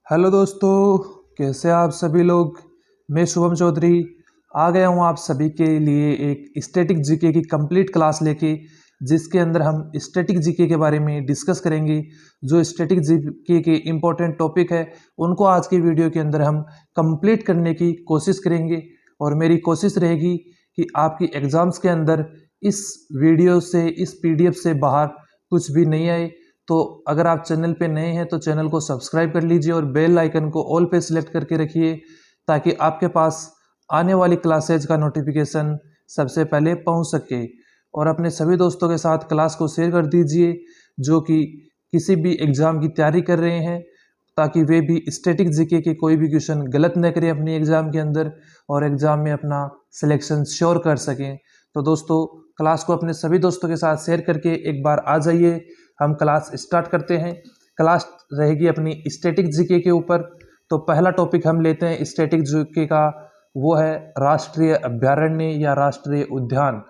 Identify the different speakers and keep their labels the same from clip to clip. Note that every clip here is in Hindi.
Speaker 1: हेलो दोस्तों, कैसे आप सभी लोग। मैं शुभम चौधरी आ गया हूँ आप सभी के लिए एक स्टैटिक जीके की कंप्लीट क्लास लेके, जिसके अंदर हम स्टैटिक जीके के बारे में डिस्कस करेंगे। जो स्टैटिक जीके के इम्पोर्टेंट टॉपिक है उनको आज की वीडियो के अंदर हम कंप्लीट करने की कोशिश करेंगे। और मेरी कोशिश रहेगी कि आपकी एग्ज़ाम्स के अंदर इस वीडियो से, इस पीडीएफ से बाहर कुछ भी नहीं आए। तो अगर आप चैनल पे नए हैं तो चैनल को सब्सक्राइब कर लीजिए और बेल आइकन को ऑल पे सिलेक्ट करके रखिए, ताकि आपके पास आने वाली क्लासेज का नोटिफिकेशन सबसे पहले पहुंच सके। और अपने सभी दोस्तों के साथ क्लास को शेयर कर दीजिए जो कि किसी भी एग्ज़ाम की तैयारी कर रहे हैं, ताकि वे भी स्टैटिक जीके के कोई भी क्वेश्चन गलत न करें अपनी एग्ज़ाम के अंदर और एग्ज़ाम में अपना सिलेक्शन श्योर कर सकें। तो दोस्तों, क्लास को अपने सभी दोस्तों के साथ शेयर करके एक बार आ जाइए, हम क्लास स्टार्ट करते हैं। क्लास रहेगी अपनी स्टैटिक जीके के ऊपर। तो पहला टॉपिक हम लेते हैं स्टैटिक जीके का, वो है राष्ट्रीय अभयारण्य या राष्ट्रीय उद्यान।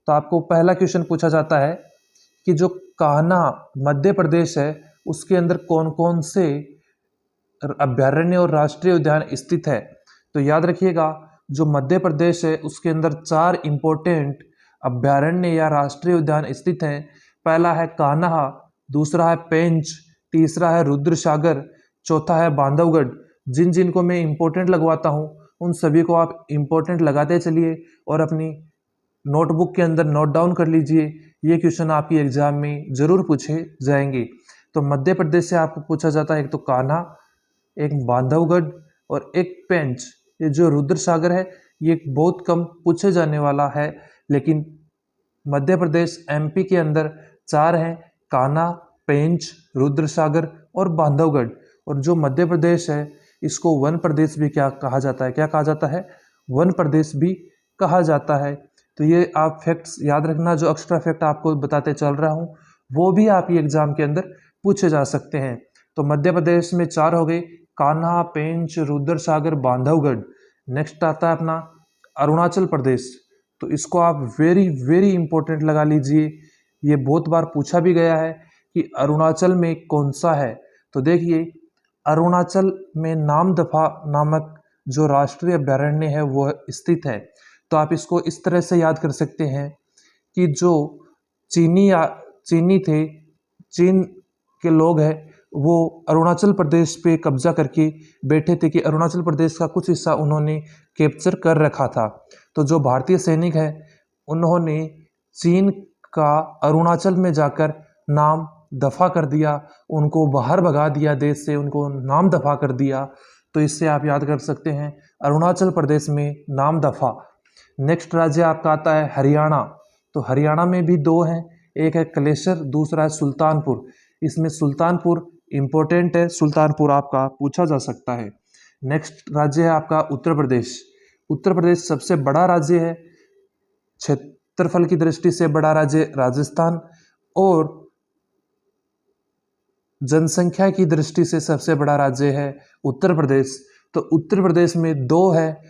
Speaker 1: तो आपको पहला क्वेश्चन पूछा जाता है कि जो कान्हा मध्य प्रदेश है उसके अंदर कौन कौन से अभयारण्य और राष्ट्रीय उद्यान स्थित है। तो याद रखिएगा, जो मध्य प्रदेश है उसके अंदर 4 इम्पोर्टेंट अभयारण्य या राष्ट्रीय उद्यान स्थित हैं। पहला है कान्हा, दूसरा है पेंच, तीसरा है रुद्रसागर, चौथा है बांधवगढ़। जिन जिन को मैं इम्पोर्टेंट लगवाता हूँ उन सभी को आप इम्पोर्टेंट लगाते चलिए और अपनी नोटबुक के अंदर नोट डाउन कर लीजिए। ये क्वेश्चन आपकी एग्जाम में जरूर पूछे जाएंगे। तो मध्य प्रदेश से आपको पूछा जाता है एक तो कान्हा, एक बांधवगढ़ और एक पेंच। ये जो रुद्रसागर है ये बहुत कम पूछे जाने वाला है, लेकिन मध्य प्रदेश एमपी के अंदर 4 हैं, कान्हा, पेंच, रुद्रसागर और बांधवगढ़। और जो मध्य प्रदेश है इसको वन प्रदेश भी क्या कहा जाता है, क्या कहा जाता है, वन प्रदेश भी कहा जाता है। तो ये आप फैक्ट्स याद रखना, जो एक्स्ट्रा फैक्ट आपको बताते चल रहा हूँ वो भी आप ये एग्जाम के अंदर पूछे जा सकते हैं। तो मध्य प्रदेश में 4 हो गए, कान्हा, पेंच, रुद्रसागर, बांधवगढ़। नेक्स्ट आता है अपना अरुणाचल प्रदेश। तो इसको आप वेरी वेरी इंपॉर्टेंट लगा लीजिए, ये बहुत बार पूछा भी गया है कि अरुणाचल में कौन सा है। तो देखिए, अरुणाचल में नामदफा नामक जो राष्ट्रीय अभयारण्य है वो स्थित है। तो आप इसको इस तरह से याद कर सकते हैं कि जो चीनी थे, चीन के लोग हैं, वो अरुणाचल प्रदेश पे कब्जा करके बैठे थे कि अरुणाचल प्रदेश का कुछ हिस्सा उन्होंने कैप्चर कर रखा था। तो जो भारतीय सैनिक हैं उन्होंने चीन का अरुणाचल में जाकर नाम दफा कर दिया, उनको बाहर भगा दिया देश से, उनको नाम दफा कर दिया। तो इससे आप याद कर सकते हैं अरुणाचल प्रदेश में नाम दफा। नेक्स्ट राज्य आपका आता है हरियाणा। तो हरियाणा में भी 2 हैं, एक है कलेसर, दूसरा है सुल्तानपुर। इसमें सुल्तानपुर इम्पोर्टेंट है, सुल्तानपुर आपका पूछा जा सकता है। नेक्स्ट राज्य है आपका उत्तर प्रदेश। उत्तर प्रदेश सबसे बड़ा राज्य है, क्षेत्रफल की दृष्टि से बड़ा राज्य राजस्थान, और जनसंख्या की दृष्टि से सबसे बड़ा राज्य है उत्तर प्रदेश। तो उत्तर प्रदेश में 2 है,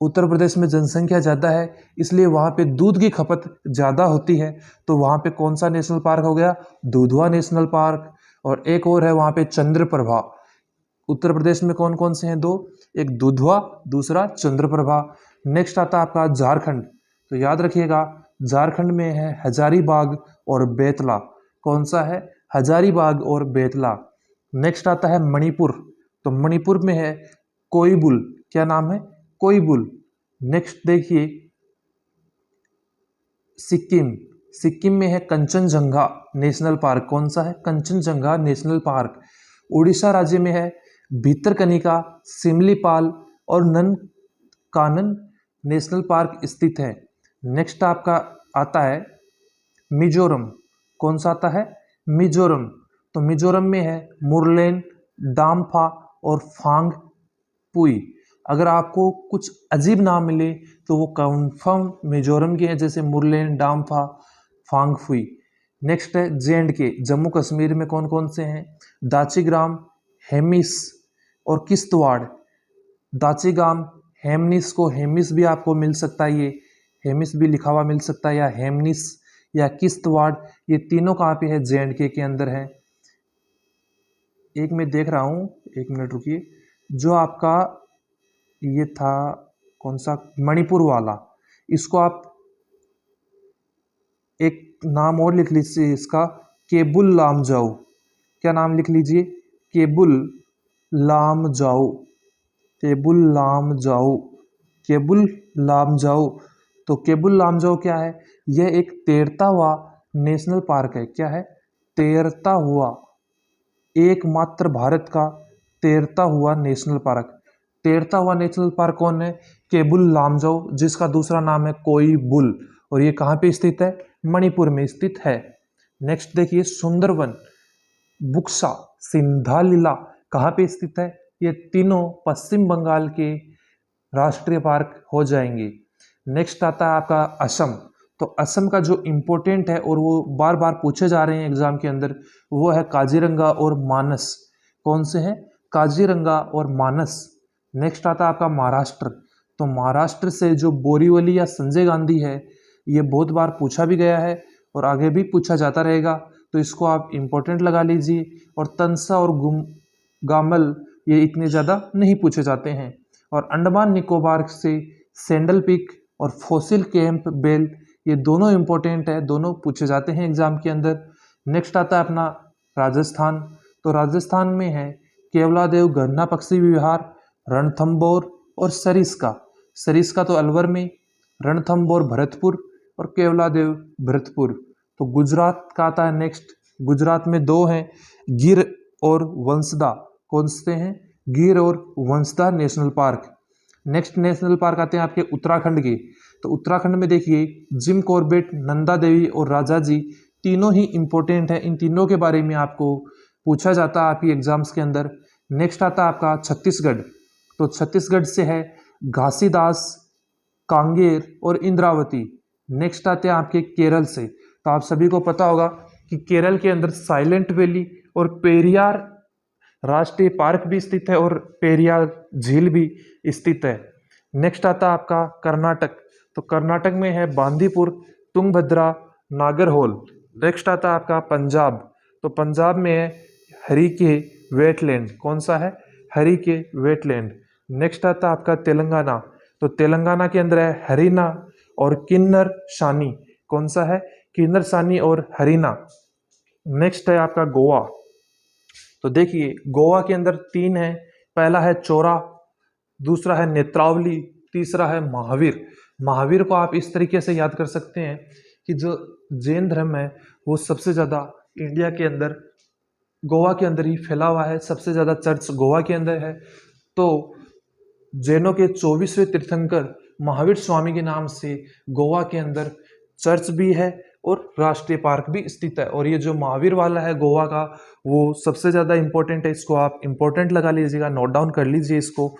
Speaker 1: उत्तर प्रदेश में जनसंख्या ज़्यादा है इसलिए वहाँ पे दूध की खपत ज़्यादा होती है। तो वहाँ पे कौन सा नेशनल पार्क हो गया, दुधवा नेशनल पार्क। और एक और है वहाँ पे चंद्रप्रभा। उत्तर प्रदेश में कौन कौन से हैं 2, एक दुधवा, दूसरा चंद्रप्रभा। नेक्स्ट आता है आपका झारखंड। तो याद रखिएगा, झारखंड में है हजारीबाग और बेतला। कौन सा है, हजारीबाग और बेतला। नेक्स्ट आता है मणिपुर। तो मणिपुर में है कोइबुल। क्या नाम है, कोइबुल। नेक्स्ट देखिए सिक्किम। सिक्किम में है कंचनजंगा नेशनल पार्क। कौन सा है, कंचनजंगा नेशनल पार्क। उड़ीसा राज्य में है भितरकनिका, सिमलीपाल और ननकानन नेशनल पार्क स्थित है। नेक्स्ट आपका आता है मिजोरम। कौन सा आता है, मिजोरम। तो मिजोरम में है मुरलेन, डाम्फा और फांग पुई। अगर आपको कुछ अजीब नाम मिले तो वो कंफर्म मिजोरम के हैं, जैसे मुरलेन, डाम्फा, फांगफुई। नेक्स्ट है जे.एंड.के। जम्मू कश्मीर में कौन कौन से हैं, दाचिग्राम, हेमिस और किश्तवाड़। दाचिगाम, हेमनिस को हेमिस भी आपको मिल सकता है, ये हेमिस भी लिखा हुआ मिल सकता है, या हेमनिस या किश्तवाड़। ये तीनों कहाँ पे है, जे.एंड.के के अंदर है। एक मैं देख रहा हूँ, 1 मिनट रुकिए। जो आपका ये था कौन सा, मणिपुर वाला, इसको आप एक नाम और लिख लीजिए इसका, केबुल लामजाओ। क्या नाम लिख लीजिए? केबुल लामजाओ। केबुल लामजाओ। केबुल लामजाओ। तो केबुल लामजाओ क्या है? यह एक तैरता हुआ नेशनल पार्क है। क्या है? तैरता हुआ, एकमात्र भारत का तैरता हुआ नेशनल पार्क। तैरता हुआ नेशनल पार्क कौन है? केबुल लामजाओ, जिसका दूसरा नाम है कोई बुल, और ये कहाँ पे स्थित है? मणिपुर में स्थित है। नेक्स्ट देखिए, सुंदरवन, बुक्सा, सिंधालीला कहाँ पे स्थित है? ये तीनों पश्चिम बंगाल के राष्ट्रीय पार्क हो जाएंगे। नेक्स्ट आता है आपका असम। तो असम का जो इम्पोर्टेंट है और वो बार बार पूछे जा रहे हैं एग्जाम के अंदर, वो है काजीरंगा और मानस। कौन से हैं? काजीरंगा और मानस। नेक्स्ट आता है आपका महाराष्ट्र। तो महाराष्ट्र से जो बोरीवली या संजय गांधी है, ये बहुत बार पूछा भी गया है और आगे भी पूछा जाता रहेगा, तो इसको आप इम्पोर्टेंट लगा लीजिए। और तंसा और गामल ये इतने ज़्यादा नहीं पूछे जाते हैं। और अंडमान निकोबार से सैंडल पीक और फोसिल कैंप बेल, ये दोनों इम्पोर्टेंट है, दोनों पूछे जाते हैं एग्जाम के अंदर। नेक्स्ट आता है अपना राजस्थान। तो राजस्थान में है केवलादेव गन्ना पक्षी विहार, रणथंबोर और सरिस्का। सरिस्का तो अलवर में, रणथंबोर भरतपुर और केवलादेव भरतपुर। तो गुजरात का आता है नेक्स्ट। गुजरात में दो हैं, गिर और वंसदा। कौन से हैं? गिर और Vansda national park. Next national park आते हैं आपके उत्तराखंड के। तो उत्तराखंड में देखिए जिम कॉर्बेट, नंदा देवी और राजा जी, तीनों ही इंपॉर्टेंट है। इन तीनों के बारे में आपको पूछा जाता है आपकी एग्जाम्स के अंदर। नेक्स्ट आता है आपका छत्तीसगढ़। तो छत्तीसगढ़ से है घासीदास, कांगेर और इंद्रावती। नेक्स्ट आते हैं आपके केरल से। तो आप सभी को पता होगा कि केरल के अंदर साइलेंट वैली और पेरियार राष्ट्रीय पार्क भी स्थित है और पेरियार झील भी स्थित है। नेक्स्ट आता है आपका कर्नाटक। तो कर्नाटक में है बांदीपुर, तुंगभद्रा, नागरहोल। नेक्स्ट आता है आपका पंजाब। तो पंजाब में है हरिके वेटलैंड। कौन सा है? हरिके वेटलैंड। नेक्स्ट आता है आपका तेलंगाना। तो तेलंगाना के अंदर है हरिना और किन्नर सानी। कौन सा है? किन्नर सानी और हरिना। नेक्स्ट है आपका गोवा। तो देखिए गोवा के अंदर 3 है। पहला है चोरा, दूसरा है नेत्रावली, तीसरा है महावीर। महावीर को आप इस तरीके से याद कर सकते हैं कि जो जैन धर्म है वो सबसे ज़्यादा इंडिया के अंदर गोवा के अंदर ही फैला हुआ है। सबसे ज़्यादा चर्च गोवा के अंदर है। तो जैनों के 24वें तीर्थंकर महावीर स्वामी के नाम से गोवा के अंदर चर्च भी है और राष्ट्रीय पार्क भी स्थित है। और ये जो महावीर वाला है गोवा का, वो सबसे ज़्यादा इम्पोर्टेंट है। इसको आप इम्पोर्टेंट लगा लीजिएगा, नोट डाउन कर लीजिए इसको।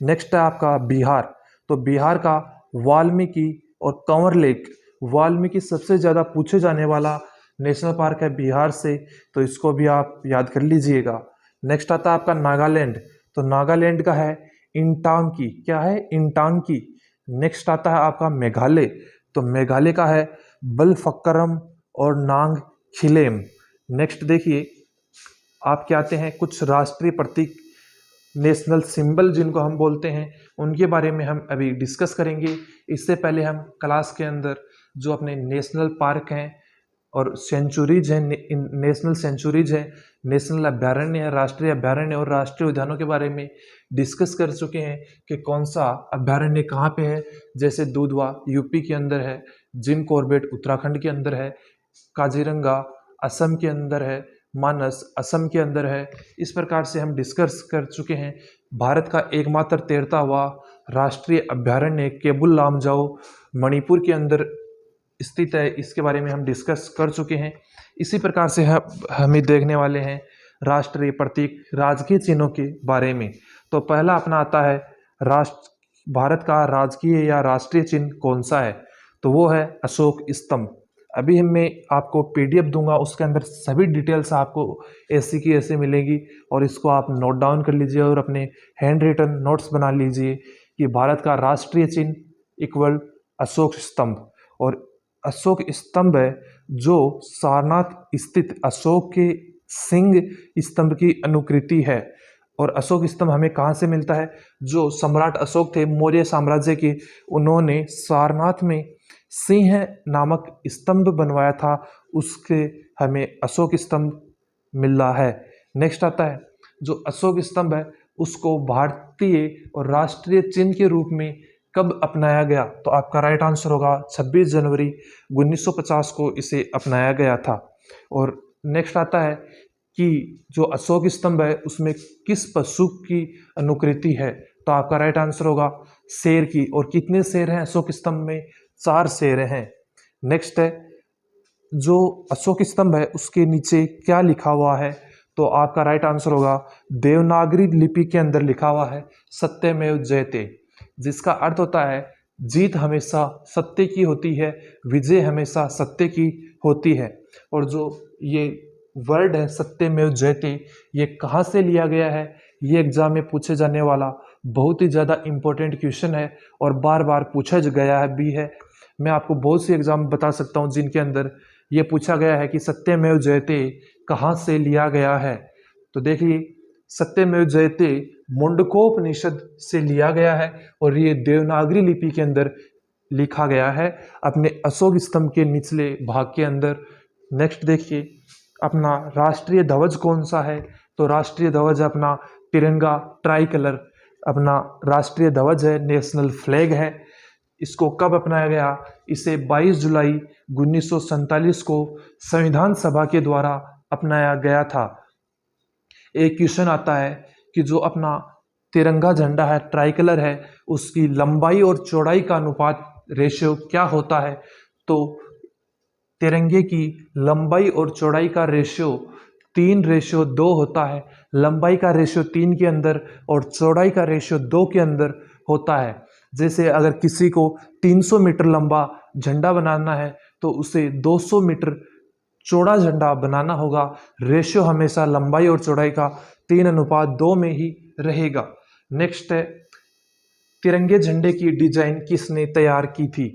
Speaker 1: नेक्स्ट है आपका बिहार। तो बिहार का वाल्मीकि और कंवर लेक। वाल्मीकि सबसे ज़्यादा पूछे जाने वाला नेशनल पार्क है बिहार से, तो इसको भी आप याद कर लीजिएगा। नेक्स्ट आता है आपका नागालैंड। तो नागालैंड का है इंटांकी। क्या है? इंटांकी। नेक्स्ट आता है आपका मेघालय। तो मेघालय का है बलफकरम और नांग खिलेम। नेक्स्ट देखिए आप क्या आते हैं, कुछ राष्ट्रीय प्रतीक, नेशनल सिंबल जिनको हम बोलते हैं, उनके बारे में हम अभी डिस्कस करेंगे। इससे पहले हम क्लास के अंदर जो अपने नेशनल पार्क हैं और सेंचुरीज हैं, नेशनल सेंचुरीज हैं, नेशनल अभ्यारण्य है, राष्ट्रीय अभ्यारण्य और राष्ट्रीय उद्यानों के बारे में डिस्कस कर चुके हैं कि कौन सा अभ्यारण्य कहाँ पे है। जैसे दूधवा यूपी के अंदर है, जिम कॉर्बेट उत्तराखंड के अंदर है, काजीरंगा असम के अंदर है, मानस असम के अंदर है। इस प्रकार से हम डिस्कस कर चुके हैं। भारत का एकमात्र तैरता हुआ राष्ट्रीय अभ्यारण्य केबुल लामजाओ मणिपुर के अंदर स्थित है, इसके बारे में हम डिस्कस कर चुके हैं। इसी प्रकार से हम देखने वाले हैं राष्ट्रीय प्रतीक, राजकीय चिन्हों के बारे में। तो पहला अपना आता है भारत का राजकीय या राष्ट्रीय चिन्ह कौन सा है? तो वो है अशोक स्तंभ। अभी मैं आपको PDF दूंगा, उसके अंदर सभी डिटेल्स आपको ऐसी की ऐसे मिलेगी और इसको आप नोट डाउन कर लीजिए और अपने हैंड रिटन नोट्स बना लीजिए कि भारत का राष्ट्रीय चिन्ह इक्वल अशोक स्तंभ। और अशोक स्तंभ है जो सारनाथ स्थित अशोक के सिंह स्तंभ की अनुकृति है। और अशोक स्तंभ हमें कहाँ से मिलता है? जो सम्राट अशोक थे मौर्य साम्राज्य के, उन्होंने सारनाथ में सिंह नामक स्तंभ बनवाया था, उसके हमें अशोक स्तंभ मिल रहा है। नेक्स्ट आता है, जो अशोक स्तंभ है उसको भारतीय और राष्ट्रीय चिन्ह के रूप में कब अपनाया गया? तो आपका राइट आंसर होगा 26 जनवरी 1950 को इसे अपनाया गया था। और नेक्स्ट आता है कि जो अशोक स्तंभ है उसमें किस पशु की अनुकृति है? तो आपका राइट आंसर होगा शेर की। और कितने शेर हैं अशोक स्तंभ में? 4 शेर हैं। नेक्स्ट है, जो अशोक स्तंभ है उसके नीचे क्या लिखा हुआ है? तो आपका राइट आंसर होगा देवनागरी लिपि के अंदर लिखा हुआ है सत्यमेव जयते, जिसका अर्थ होता है जीत हमेशा सत्य की होती है, विजय हमेशा सत्य की होती है। और जो ये वर्ड है सत्यमेव जयते, ये कहाँ से लिया गया है? ये एग्जाम में पूछे जाने वाला बहुत ही ज़्यादा इम्पोर्टेंट क्वेश्चन है और बार बार पूछा गया है भी है। मैं आपको बहुत सी एग्जाम बता सकता हूँ जिनके अंदर ये पूछा गया है कि सत्यमेव जयते कहाँ से लिया गया है। तो देखिए, सत्यमेव जयते मुंडकोपनिषद से लिया गया है और ये देवनागरी लिपि के अंदर लिखा गया है अपने अशोक स्तंभ के निचले भाग के अंदर। नेक्स्ट देखिए, अपना राष्ट्रीय ध्वज कौन सा है? तो राष्ट्रीय ध्वज अपना तिरंगा, ट्राई कलर अपना राष्ट्रीय ध्वज है, नेशनल फ्लैग है। इसको कब अपनाया गया? इसे 22 जुलाई 1947 को संविधान सभा के द्वारा अपनाया गया था। एक क्वेश्चन आता है कि जो अपना तिरंगा झंडा है, ट्राई कलर है, उसकी लंबाई और चौड़ाई का अनुपात रेशियो क्या होता है? तो तिरंगे की लंबाई और चौड़ाई का रेशियो 3:2 होता है। लंबाई का रेशियो 3 के अंदर और चौड़ाई का रेशियो 2 के अंदर होता है। जैसे अगर किसी को 300 मीटर लंबा झंडा बनाना है तो उसे 200 मीटर चौड़ा झंडा बनाना होगा। रेशियो हमेशा लंबाई और चौड़ाई का 3:2 में ही रहेगा। नेक्स्ट है, तिरंगे झंडे की डिजाइन किसने तैयार की थी?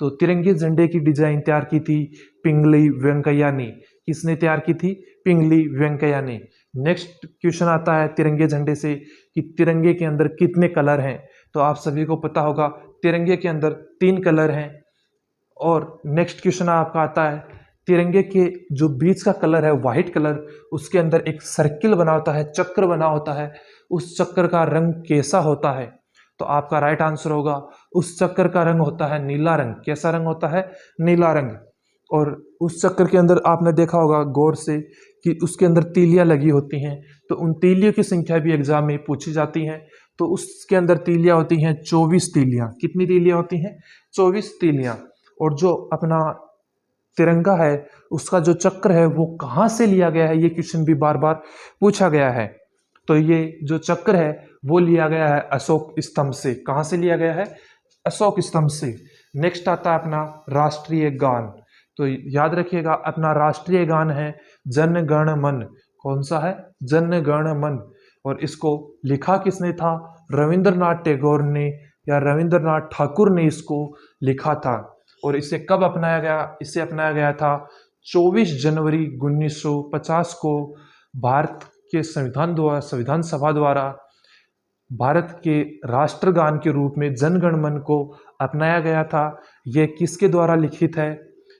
Speaker 1: तो तिरंगे झंडे की डिजाइन तैयार की थी पिंगली वेंकैया ने। किसने तैयार की थी? पिंगली वेंकैया ने। नेक्स्ट क्वेश्चन आता है तिरंगे झंडे से कि तिरंगे के अंदर कितने कलर हैं? तो आप सभी को पता होगा तिरंगे के अंदर 3 कलर हैं। और नेक्स्ट क्वेश्चन आपका आता है तिरंगे के जो बीच का कलर है व्हाइट कलर, उसके अंदर एक सर्किल बना होता है, चक्र बना होता है, उस चक्र का रंग कैसा होता है? तो आपका राइट आंसर होगा उस चक्र का रंग होता है नीला रंग। कैसा रंग होता है? नीला रंग। और उस चक्र के अंदर आपने देखा होगा गौर से कि उसके अंदर तीलियां लगी होती हैं, तो उन तीलियों की संख्या भी एग्जाम में पूछी जाती हैं। तो उसके अंदर तीलियां होती हैं 24 तीलियां। कितनी तीलियां होती हैं? 24 तीलियां। और जो अपना तिरंगा है उसका जो चक्र है वो कहाँ से लिया गया है? ये क्वेश्चन भी बार बार पूछा गया है। तो ये जो चक्र है वो लिया गया है अशोक स्तंभ से। कहाँ से लिया गया है? अशोक स्तंभ से। नेक्स्ट आता है अपना राष्ट्रीय गान। तो याद रखिएगा अपना राष्ट्रीय गान है जन गण मन। कौन सा है? जन गण मन। और इसको लिखा किसने था? रविंद्रनाथ टैगोर ने या रविंद्रनाथ ठाकुर ने इसको लिखा था। और इसे कब अपनाया गया? इसे अपनाया गया था 24 जनवरी 1950 को भारत के संविधान सभा द्वारा भारत के राष्ट्रगान के रूप में जन गण मन को अपनाया गया था। यह किसके द्वारा लिखित है?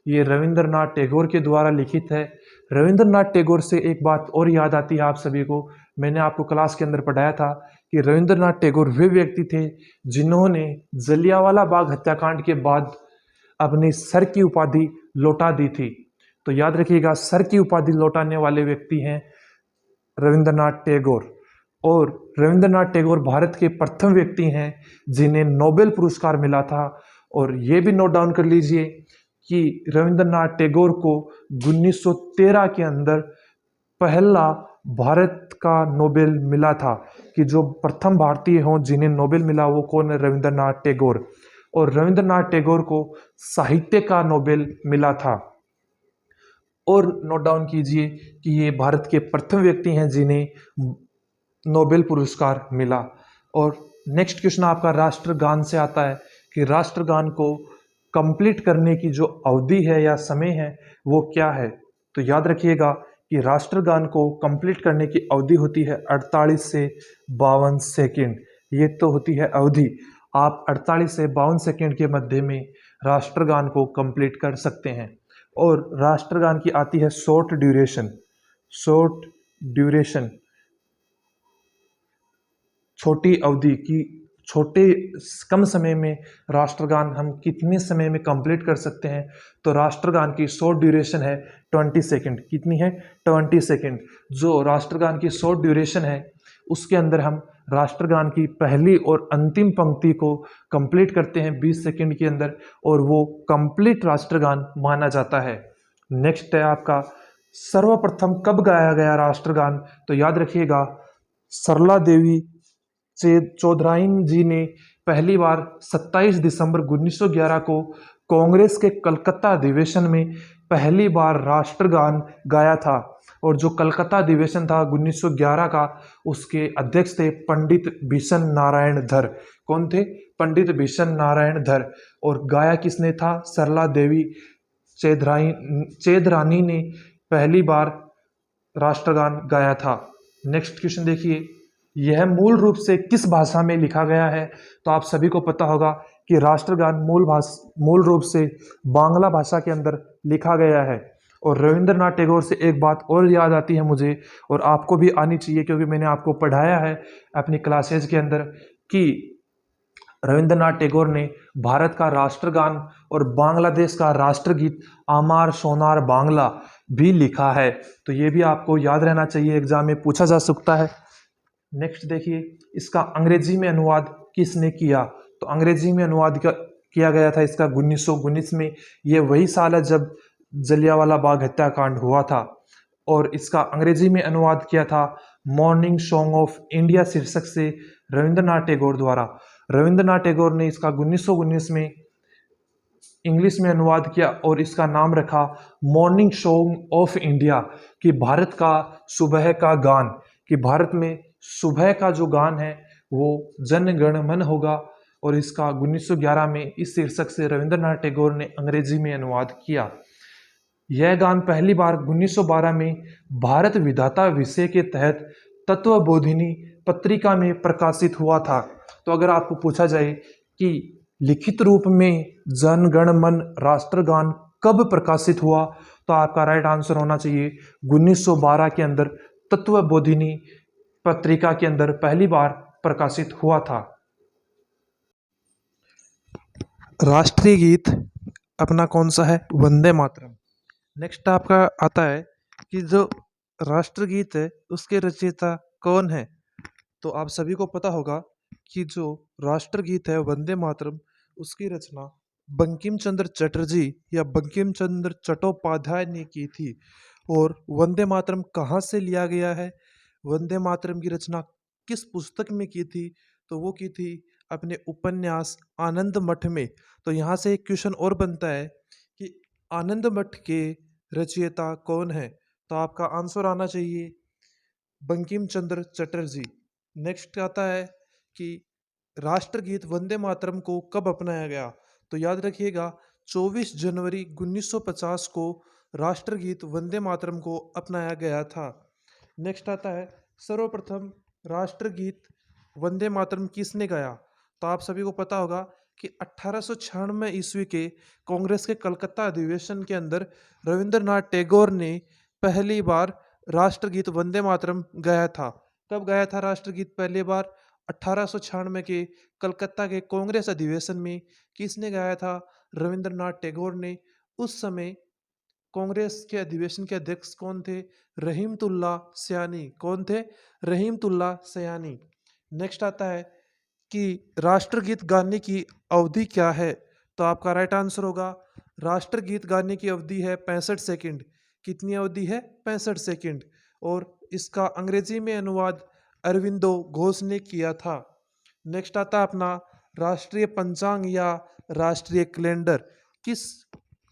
Speaker 1: ये रविंद्रनाथ टैगोर के द्वारा लिखित है। रविंद्रनाथ टैगोर से एक बात और याद आती है आप सभी को, मैंने आपको क्लास के अंदर पढ़ाया था कि रविंद्रनाथ टैगोर वे व्यक्ति थे जिन्होंने जलियांवाला बाग हत्याकांड के बाद अपनी सर की उपाधि लौटा दी थी। तो याद रखिएगा सर की उपाधि लौटाने वाले व्यक्ति हैं रविंद्रनाथ टैगोर। और रविंद्रनाथ टैगोर भारत के प्रथम व्यक्ति हैं जिन्हें नोबेल पुरस्कार मिला था। और ये भी नोट डाउन कर लीजिए कि रविंद्रनाथ टैगोर को 1913 के अंदर पहला भारत का नोबेल मिला था। कि जो प्रथम भारतीय हों जिन्हें नोबेल मिला वो कौन है? रविंद्रनाथ टैगोर। और रविंद्रनाथ टैगोर को साहित्य का नोबेल मिला था। और नोट डाउन कीजिए कि ये भारत के प्रथम व्यक्ति हैं जिन्हें नोबेल पुरस्कार मिला। और नेक्स्ट क्वेश्चन आपका राष्ट्रगान से आता है कि राष्ट्रगान को कंप्लीट करने की जो अवधि है या समय है वो क्या है? तो याद रखिएगा कि राष्ट्रगान को कंप्लीट करने की अवधि होती है 48 से 52 सेकंड। ये तो होती है अवधि। आप 48 से 52 सेकंड के मध्य में राष्ट्रगान को कंप्लीट कर सकते हैं। और राष्ट्रगान की आती है शॉर्ट ड्यूरेशन। शॉर्ट ड्यूरेशन छोटी अवधि की, छोटे कम समय में राष्ट्रगान हम कितने समय में कंप्लीट कर सकते हैं। तो राष्ट्रगान की शॉर्ट ड्यूरेशन है 20 सेकंड। कितनी है? 20 सेकंड। जो राष्ट्रगान की शॉर्ट ड्यूरेशन है उसके अंदर हम राष्ट्रगान की पहली और अंतिम पंक्ति को कंप्लीट करते हैं 20 सेकंड के अंदर, और वो कंप्लीट राष्ट्रगान माना जाता है। नेक्स्ट है आपका सर्वप्रथम कब गाया गया राष्ट्रगान। तो याद रखिएगा, सरला देवी चौधराइन जी ने पहली बार 27 दिसंबर 1911 को कांग्रेस के कलकत्ता अधिवेशन में पहली बार राष्ट्रगान गाया था। और जो कलकत्ता अधिवेशन था 1911 का, उसके अध्यक्ष थे पंडित भीषण नारायण धर। कौन थे? पंडित भीषण नारायण धर। और गाया किसने था? सरला देवी चेदरानी ने पहली बार राष्ट्रगान गाया था। नेक्स्ट क्वेश्चन देखिए, यह मूल रूप से किस भाषा में लिखा गया है। तो आप सभी को पता होगा कि राष्ट्रगान मूल रूप से बांग्ला भाषा के अंदर लिखा गया है। और रविंद्रनाथ टैगोर से एक बात और याद आती है मुझे, और आपको भी आनी चाहिए क्योंकि मैंने आपको पढ़ाया है अपनी क्लासेज के अंदर, कि रविंद्रनाथ टैगोर ने भारत का राष्ट्रगान और बांग्लादेश का राष्ट्रगीत आमार सोनार बांग्ला भी लिखा है। तो ये भी आपको याद रहना चाहिए, एग्जाम में पूछा जा सकता है। नेक्स्ट देखिए, इसका अंग्रेजी में अनुवाद किसने किया। तो अंग्रेजी में अनुवाद किया गया था इसका 1919 में। ये वही साल है जब जलियांवाला बाग हत्याकांड हुआ था। और इसका अंग्रेजी में अनुवाद किया था मॉर्निंग सॉन्ग ऑफ इंडिया शीर्षक से रविंद्रनाथ टैगोर द्वारा। रविंद्रनाथ टैगोर ने इसका 1919 में इंग्लिश में अनुवाद किया और इसका नाम रखा मॉर्निंग सॉन्ग ऑफ इंडिया, कि भारत का सुबह का गान, कि भारत में सुबह का जो गान है वो जन गण मन होगा। और इसका 1911 में इस शीर्षक से रविंद्रनाथ टैगोर ने अंग्रेजी में अनुवाद किया। यह गान पहली बार 1912 में भारत विधाता विषय के तहत तत्वबोधिनी पत्रिका में प्रकाशित हुआ था। तो अगर आपको पूछा जाए कि लिखित रूप में जन गण मन राष्ट्रगान कब प्रकाशित हुआ, तो आपका राइट आंसर होना चाहिए 1912 के अंदर तत्वबोधिनी पत्रिका के अंदर पहली बार प्रकाशित हुआ था। राष्ट्रीय गीत अपना कौन सा है? वंदे मातरम। नेक्स्ट आपका आता है कि जो राष्ट्रगीत है उसके रचयिता कौन है। तो आप सभी को पता होगा कि जो राष्ट्रगीत है वंदे मातरम, उसकी रचना बंकिम चंद्र चटर्जी या बंकिम चंद्र चट्टोपाध्याय ने की थी। और वंदे मातरम कहाँ से लिया गया है, वंदे मातरम की रचना किस पुस्तक में की थी, तो वो की थी अपने उपन्यास आनंद मठ में। तो यहाँ से एक क्वेश्चन और बनता है कि आनंद मठ के रचयिता कौन है। तो आपका आंसर आना चाहिए बंकिम चंद्र चटर्जी। नेक्स्ट आता है कि राष्ट्रगीत वंदे मातरम को कब अपनाया गया। तो याद रखिएगा 24 जनवरी 1950 को राष्ट्रगीत वंदे मातरम को अपनाया गया था। नेक्स्ट आता है सर्वप्रथम राष्ट्रगीत वंदे मातरम किसने गाया। तो आप सभी को पता होगा कि 1896 ईस्वी के कांग्रेस के कलकत्ता अधिवेशन के अंदर रविंद्रनाथ टैगोर ने पहली बार राष्ट्रगीत वंदे मातरम गाया था। कब गाया था राष्ट्रगीत पहली बार? 1896 के कलकत्ता के कांग्रेस अधिवेशन में। किसने गाया था? रविंद्रनाथ टैगोर ने। उस समय कांग्रेस के अधिवेशन के अध्यक्ष कौन थे? रहीमतुल्ला सयानी। कौन थे? रहीमतुल्ला सयानी। नेक्स्ट आता है कि राष्ट्रगीत गाने की अवधि क्या है। तो आपका राइट आंसर होगा राष्ट्रगीत गाने की अवधि है 65 सेकंड। कितनी अवधि है? 65 सेकंड। और इसका अंग्रेजी में अनुवाद अरविंदो घोष ने किया था। नेक्स्ट आता है अपना राष्ट्रीय पंचांग या राष्ट्रीय कैलेंडर किस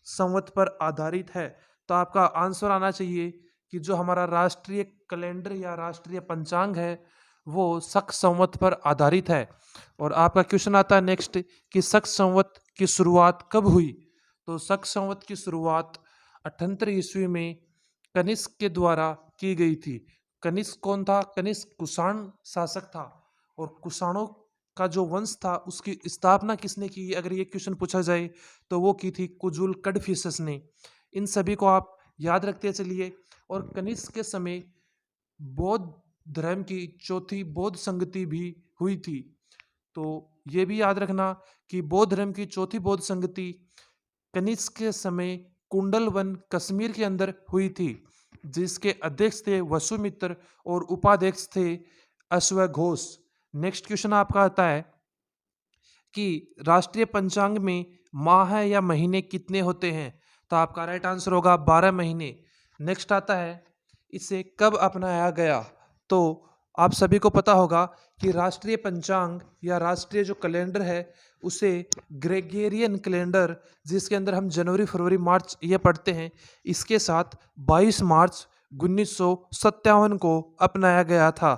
Speaker 1: संवत पर आधारित है। तो आपका आंसर आना चाहिए कि जो हमारा राष्ट्रीय कैलेंडर या राष्ट्रीय पंचांग है वो शक संवत पर आधारित है। और आपका क्वेश्चन आता है नेक्स्ट कि शक संवत की शुरुआत कब हुई। तो शक संवत की शुरुआत 78 ईस्वी में कनिष्क के द्वारा की गई थी। कनिष्क कौन था? कनिष्क कुषाण शासक था और कुषाणों का जो वंश था उसकी स्थापना किसने की? अगर ये क्वेश्चन पूछा जाए तो वो की थी कुजुल कडफिसस ने। इन सभी को आप याद रखते चलिए। और कनिष्क के समय बौद्ध धर्म की चौथी बौद्ध संगति भी हुई थी। तो ये भी याद रखना कि बौद्ध धर्म की चौथी बौद्ध संगति कनिष्क के समय कुंडलवन कश्मीर के अंदर हुई थी, जिसके अध्यक्ष थे वसुमित्र और उपाध्यक्ष थे अश्वघोष। नेक्स्ट क्वेश्चन आपका आता है कि राष्ट्रीय पंचांग में माह या महीने कितने होते हैं? तो आपका राइट आंसर होगा 12 महीने। नेक्स्ट आता है इसे कब अपनाया गया? तो आप सभी को पता होगा कि राष्ट्रीय पंचांग या राष्ट्रीय जो कैलेंडर है उसे ग्रेगोरियन कैलेंडर, जिसके अंदर हम जनवरी फरवरी मार्च ये पढ़ते हैं, इसके साथ 22 मार्च 1957 को अपनाया गया था।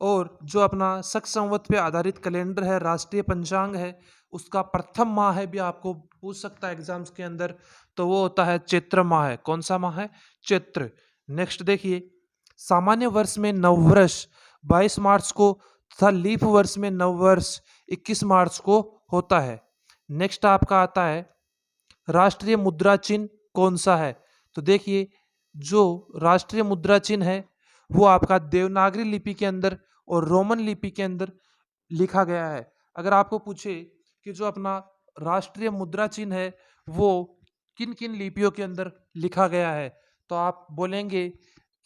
Speaker 1: और जो अपना शक संवत पे आधारित कैलेंडर है, राष्ट्रीय पंचांग है, उसका प्रथम माह है भी आपको पूछ सकता है एग्जाम्स के अंदर, तो वो होता है चैत्र माह है। कौन सा माह है? चैत्र। नेक्स्ट देखिए, सामान्य वर्ष में नववर्ष 22 मार्च को तथा लीप वर्ष में नववर्ष 21 मार्च को होता है। नेक्स्ट आपका आता है राष्ट्रीय मुद्रा चिन्ह कौन सा है? तो देखिए, जो राष्ट्रीय मुद्रा चिन्ह है वो आपका देवनागरी लिपि के अंदर और रोमन लिपि के अंदर लिखा गया है। अगर आपको पूछे कि जो अपना राष्ट्रीय मुद्रा चिन्ह है वो किन किन लिपियों के अंदर लिखा गया है, तो आप बोलेंगे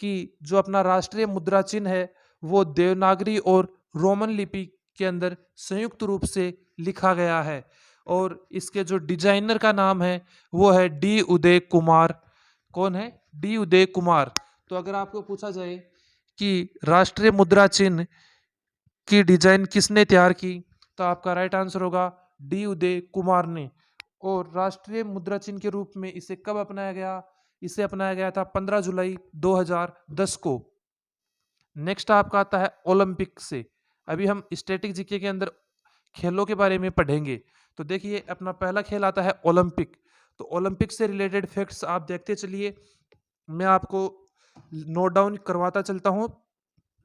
Speaker 1: कि जो अपना राष्ट्रीय मुद्रा चिन्ह है वो देवनागरी और रोमन लिपि के अंदर संयुक्त रूप से लिखा गया है। और इसके जो डिजाइनर का नाम है वो है डी उदय कुमार। कौन है? डी उदय कुमार। तो अगर आपको पूछा जाए कि राष्ट्रीय मुद्रा चिन्ह की डिजाइन किसने तैयार की, तो आपका राइट आंसर होगा डी उदय कुमार ने। और राष्ट्रीय मुद्रा चिन्ह के रूप में इसे कब अपनाया गया? इसे अपनाया गया था 15 जुलाई 2010 को। नेक्स्ट आपका आता है ओलंपिक से। अभी हम स्टैटिक जीके के अंदर खेलों के बारे में पढ़ेंगे। तो देखिए, अपना पहला खेल आता है ओलंपिक। तो ओलंपिक से रिलेटेड फैक्ट्स आप देखते चलिए, मैं आपको नोट डाउन करवाता चलता हूँ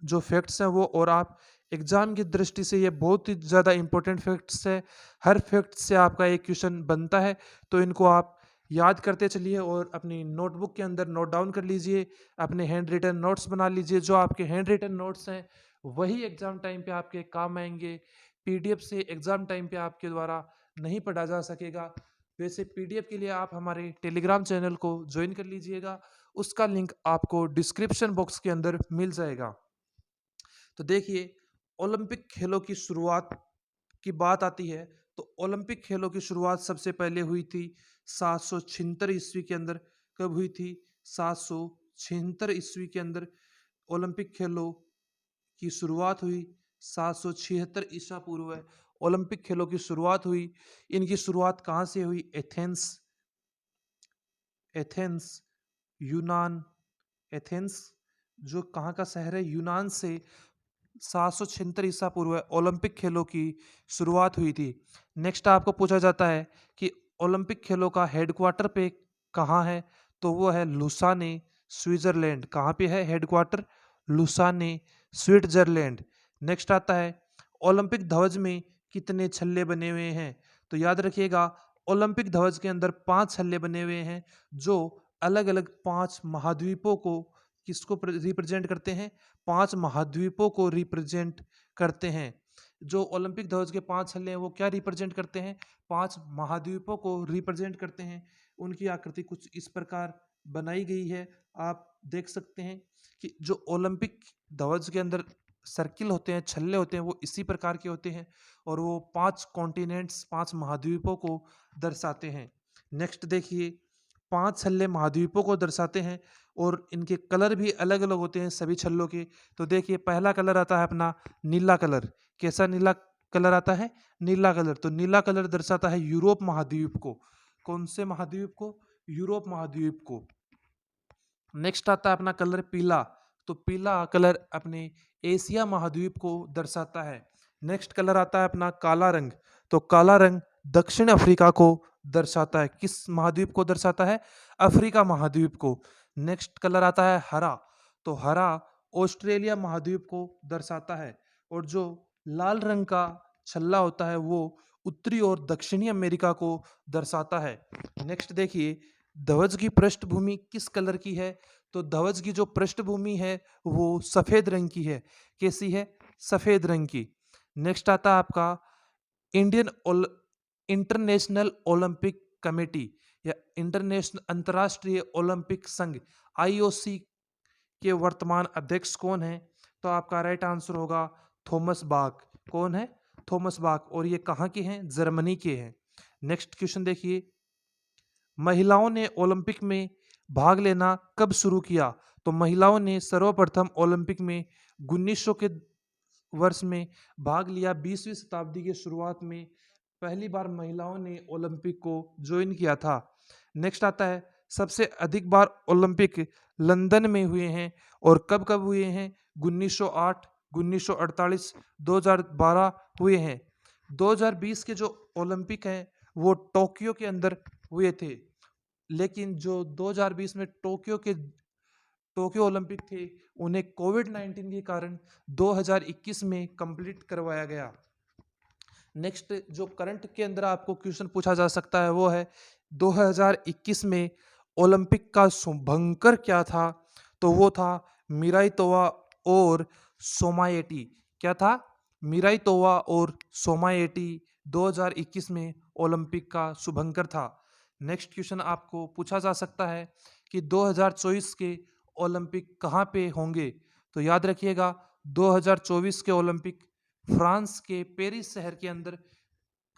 Speaker 1: जो फैक्ट्स हैं वो, और आप एग्जाम की दृष्टि से ये बहुत ही ज़्यादा इंपॉर्टेंट फैक्ट्स है। हर फैक्ट से आपका एक क्वेश्चन बनता है, तो इनको आप याद करते चलिए और अपनी नोटबुक के अंदर नोट डाउन कर लीजिए, अपने हैंड रिटन नोट्स बना लीजिए। जो आपके हैंड रिटन नोट्स हैं वही एग्जाम टाइम पे आपके काम आएंगे। पीडीएफ से एग्जाम टाइम पे आपके द्वारा नहीं पढ़ा जा सकेगा। वैसे पीडीएफ के लिए आप हमारे टेलीग्राम चैनल को ज्वाइन कर लीजिएगा, उसका लिंक आपको डिस्क्रिप्शन बॉक्स के अंदर मिल जाएगा। तो देखिए, ओलंपिक खेलों की शुरुआत की बात आती है तो ओलंपिक खेलों की शुरुआत सबसे पहले हुई थी 776 ईस्वी के अंदर। कब हुई थी? 776 ईस्वी के अंदर ओलंपिक खेलों की शुरुआत हुई। 776 ईसा पूर्व है ओलंपिक खेलों की शुरुआत हुई। इनकी शुरुआत कहाँ से हुई? एथेंस, एथेंस यूनान। एथेंस जो कहाँ का शहर है? यूनान से 776 ईसा पूर्व ओलंपिक खेलों की शुरुआत हुई थी। नेक्स्ट आपको पूछा जाता है कि ओलंपिक खेलों का हेडक्वार्टर पे कहाँ है? तो वो है लुसाने, स्विट्जरलैंड। कहाँ पे है हेडक्वार्टर? Lausanne, Switzerland. नेक्स्ट आता है ओलंपिक ध्वज में कितने छल्ले बने हुए हैं? तो याद रखिएगा, ओलंपिक ध्वज के अंदर 5 छल्ले बने हुए हैं जो अलग अलग 5 महाद्वीपों को किसको रिप्रेजेंट करते हैं? 5 महाद्वीपों को रिप्रेजेंट करते हैं। जो ओलंपिक ध्वज के 5 छल्ले हैं वो क्या रिप्रेजेंट करते हैं? 5 महाद्वीपों को रिप्रेजेंट करते हैं। उनकी आकृति कुछ इस प्रकार बनाई गई है, आप देख सकते हैं कि जो ओलंपिक ध्वज के अंदर सर्किल होते हैं, छल्ले होते हैं, वो इसी प्रकार के होते हैं और वो 5 कॉन्टिनेंट्स, 5 महाद्वीपों को दर्शाते हैं। नेक्स्ट देखिए, 5 छल्ले महाद्वीपों को दर्शाते हैं और इनके कलर भी अलग अलग होते हैं सभी छल्लों के। तो देखिए, पहला कलर आता है अपना नीला कलर। कैसा नीला कलर आता है? नीला कलर। तो नीला कलर दर्शाता है यूरोप महाद्वीप को। कौन से महाद्वीप को? यूरोप महाद्वीप को। नेक्स्ट आता है अपना कलर पीला। तो पीला कलर अपने एशिया महाद्वीप को दर्शाता है। नेक्स्ट कलर आता है अपना काला रंग। तो काला रंग दक्षिण अफ्रीका को दर्शाता है। किस महाद्वीप को दर्शाता है? अफ्रीका महाद्वीप को। नेक्स्ट कलर आता है हरा, तो हरा ऑस्ट्रेलिया महाद्वीप को दर्शाता है। और जो लाल रंग का छल्ला होता है वो उत्तरी और दक्षिणी अमेरिका को दर्शाता है। नेक्स्ट देखिए, ध्वज की पृष्ठभूमि किस कलर की है? तो ध्वज की जो पृष्ठभूमि है वो सफेद रंग की है। कैसी है? सफेद रंग की। नेक्स्ट आता है आपका इंडियन इंटरनेशनल ओलंपिक कमेटी या इंटरनेशनल अंतर्राष्ट्रीय ओलंपिक संघ आईओसी के वर्तमान अध्यक्ष कौन है? तो आपका राइट आंसर होगा थॉमस बाक। कौन है? Thomas Bach. और ये कहाँ के हैं? जर्मनी के हैं। नेक्स्ट क्वेश्चन देखिए, महिलाओं ने ओलंपिक में भाग लेना कब शुरू किया? तो महिलाओं ने सर्वप्रथम ओलंपिक में 1900 के वर्ष में भाग लिया। 20वीं शताब्दी के शुरुआत में पहली बार महिलाओं ने ओलंपिक को ज्वाइन किया था। नेक्स्ट आता है, सबसे अधिक बार ओलंपिक लंदन में हुए हैं और कब कब हुए हैं? 1908, 1948, 2012 हुए हैं। 2020 के जो ओलंपिक हैं वो टोक्यो के अंदर हुए थे, लेकिन जो 2020 में टोक्यो ओलंपिक थे उन्हें कोविड-19 के कारण 2021 में कंप्लीट करवाया गया। नेक्स्ट जो करंट के अंदर आपको क्वेश्चन पूछा जा सकता है वो है 2021 में ओलंपिक का शुभंकर क्या था? तो वो था मिराई तोवा और सोमाएटी। क्या था? मिराई तोवा और सोमाएटी 2021 में ओलंपिक का शुभंकर था। नेक्स्ट क्वेश्चन आपको पूछा जा सकता है कि 2024 के ओलंपिक कहाँ पे होंगे? तो याद रखिएगा 2024 के ओलंपिक फ्रांस के पेरिस शहर के अंदर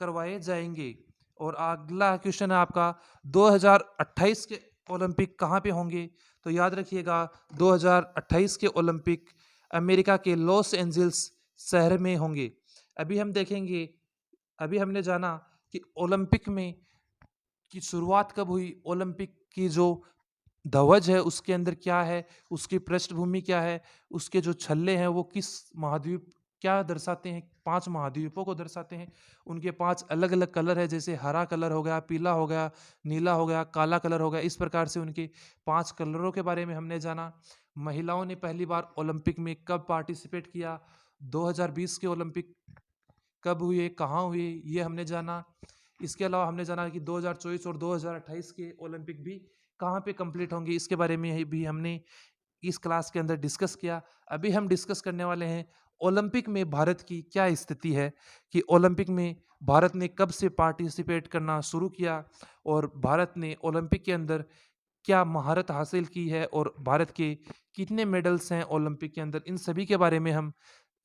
Speaker 1: करवाए जाएंगे। और अगला क्वेश्चन है आपका 2028 के ओलंपिक कहाँ पे होंगे? तो याद रखिएगा 2028 के ओलंपिक अमेरिका के लॉस एंजल्स शहर में होंगे। अभी हम देखेंगे, अभी हमने जाना कि ओलंपिक में की शुरुआत कब हुई, ओलंपिक की जो ध्वज है उसके अंदर क्या है, उसकी पृष्ठभूमि क्या है, उसके जो छल्ले हैं वो किस महाद्वीप क्या दर्शाते हैं? 5 महाद्वीपों को दर्शाते हैं। उनके 5 अलग अलग कलर है, जैसे हरा कलर हो गया, पीला हो गया, नीला हो गया, काला कलर हो गया। इस प्रकार से उनके 5 कलरों के बारे में हमने जाना। महिलाओं ने पहली बार ओलंपिक में कब पार्टिसिपेट किया? 2020 के ओलंपिक कब हुए, कहाँ हुए, ये हमने जाना। इसके अलावा हमने जाना कि 2024 और 2028 के ओलंपिक भी कहाँ पे कंप्लीट होंगे, इसके बारे में भी हमने इस क्लास के अंदर डिस्कस किया। अभी हम डिस्कस करने वाले हैं ओलंपिक में भारत की क्या स्थिति है, कि ओलंपिक में भारत ने कब से पार्टिसिपेट करना शुरू किया और भारत ने ओलंपिक के अंदर क्या महारत हासिल की है और भारत के कितने मेडल्स हैं ओलंपिक के अंदर, इन सभी के बारे में हम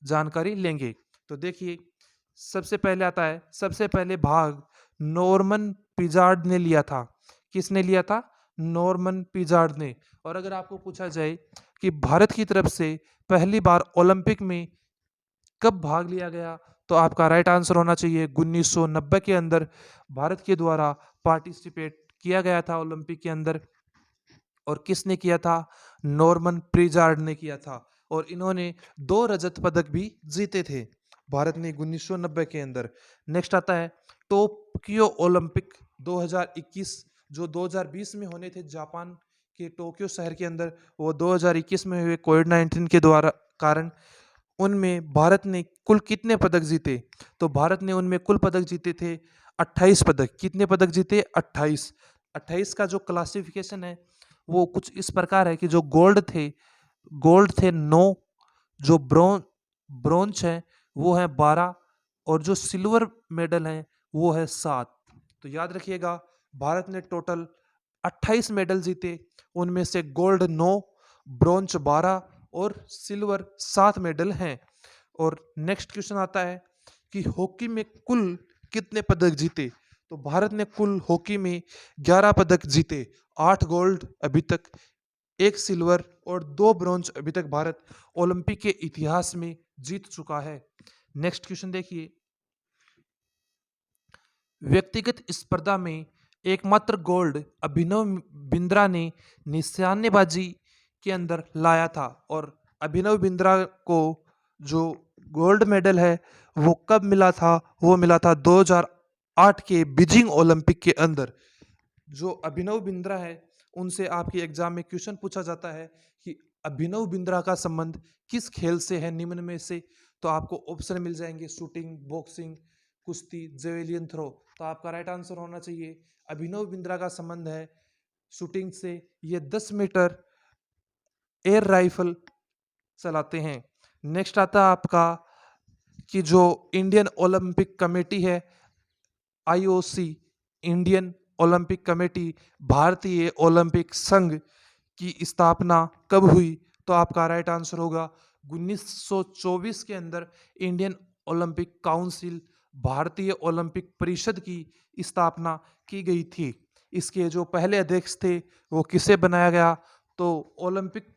Speaker 1: जानकारी लेंगे। तो देखिए, सबसे पहले आता है, सबसे पहले भाग नॉर्मन पिजार्ड ने लिया था। किसने लिया था? नॉर्मन पिजार्ड ने। और अगर आपको पूछा जाए कि भारत की तरफ से पहली बार ओलंपिक में कब भाग लिया गया, तो आपका राइट आंसर होना चाहिए 1990 के अंदर भारत के द्वारा पार्टिसिपेट किया गया था ओलंपिक के अंदर। और किसने किया था? नॉर्मन पिजार्ड ने किया था। और इन्होंने 2 रजत पदक भी जीते थे भारत ने 1990 के अंदर। नेक्स्ट आता है टोक्यो ओलंपिक 2021, जो 2020 में होने थे जापान के टोक्यो शहर के अंदर, वो 2021 में हुए कोविड-19 के द्वारा कारण। उनमें भारत ने कुल कितने पदक जीते? तो भारत ने उनमें कुल पदक जीते थे 28 पदक। कितने पदक जीते? 28। 28 का जो क्लासिफिकेशन है वो कुछ इस प्रकार है कि जो गोल्ड थे 9, जो ब्रोंज है वो है 12, और जो सिल्वर मेडल है वो है 7। तो याद रखिएगा भारत ने टोटल 28 मेडल जीते, उनमें से गोल्ड 9, ब्रोंज 12 और सिल्वर 7 मेडल हैं। और नेक्स्ट क्वेश्चन आता है कि हॉकी में कुल कितने पदक जीते? तो भारत ने कुल हॉकी में 11 पदक जीते। 8 गोल्ड अभी तक, 1 सिल्वर और 2 ब्रोंज अभी तक भारत ओलंपिक के इतिहास में जीत चुका है। नेक्स्ट क्वेश्चन देखिए, व्यक्तिगत स्पर्धा में एकमात्र गोल्ड अभिनव बिंद्रा ने निशानेबाजी के अंदर लाया था। और अभिनव बिंद्रा को जो गोल्ड मेडल है वो कब मिला था? वो मिला था 2008 2008 के बीजिंग ओलंपिक के अंदर जो अभिनव बिंद्रा है, उनसे आपके एग्जाम में क्वेश्चन पूछा जाता है कि अभिनव बिंद्रा का संबंध किस खेल से है निम्न में से। तो आपको ऑप्शन मिल जाएंगे शूटिंग, बॉक्सिंग, कुश्ती, जेवेलियन थ्रो। तो आपका राइट आंसर होना चाहिए अभिनव बिंद्रा का संबंध है शूटिंग से। ये 10 मीटर एयर राइफल चलाते हैं। नेक्स्ट आता है आपका कि जो इंडियन ओलंपिक कमेटी है, आईओसी, इंडियन ओलंपिक कमेटी, भारतीय ओलंपिक संघ की स्थापना कब हुई। तो आपका राइट आंसर होगा 1924 के अंदर इंडियन ओलंपिक काउंसिल, भारतीय ओलंपिक परिषद की स्थापना की गई थी। इसके जो पहले अध्यक्ष थे वो किसे बनाया गया। तो ओलंपिक,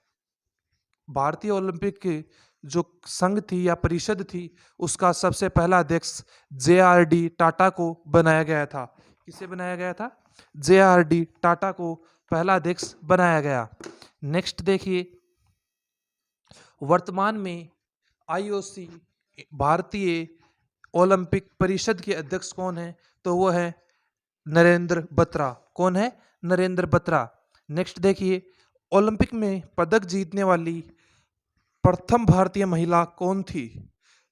Speaker 1: भारतीय ओलंपिक के जो संघ थी या परिषद थी, उसका सबसे पहला अध्यक्ष JRD टाटा को बनाया गया था। किसे बनाया गया था? JRD टाटा को पहला अध्यक्ष बनाया गया। नेक्स्ट देखिए, वर्तमान में आईओसी, भारतीय ओलंपिक परिषद के अध्यक्ष कौन है? तो वो है नरेंद्र बत्रा। कौन है? नरेंद्र बत्रा। नेक्स्ट देखिए, ओलंपिक में पदक जीतने वाली प्रथम भारतीय महिला कौन थी?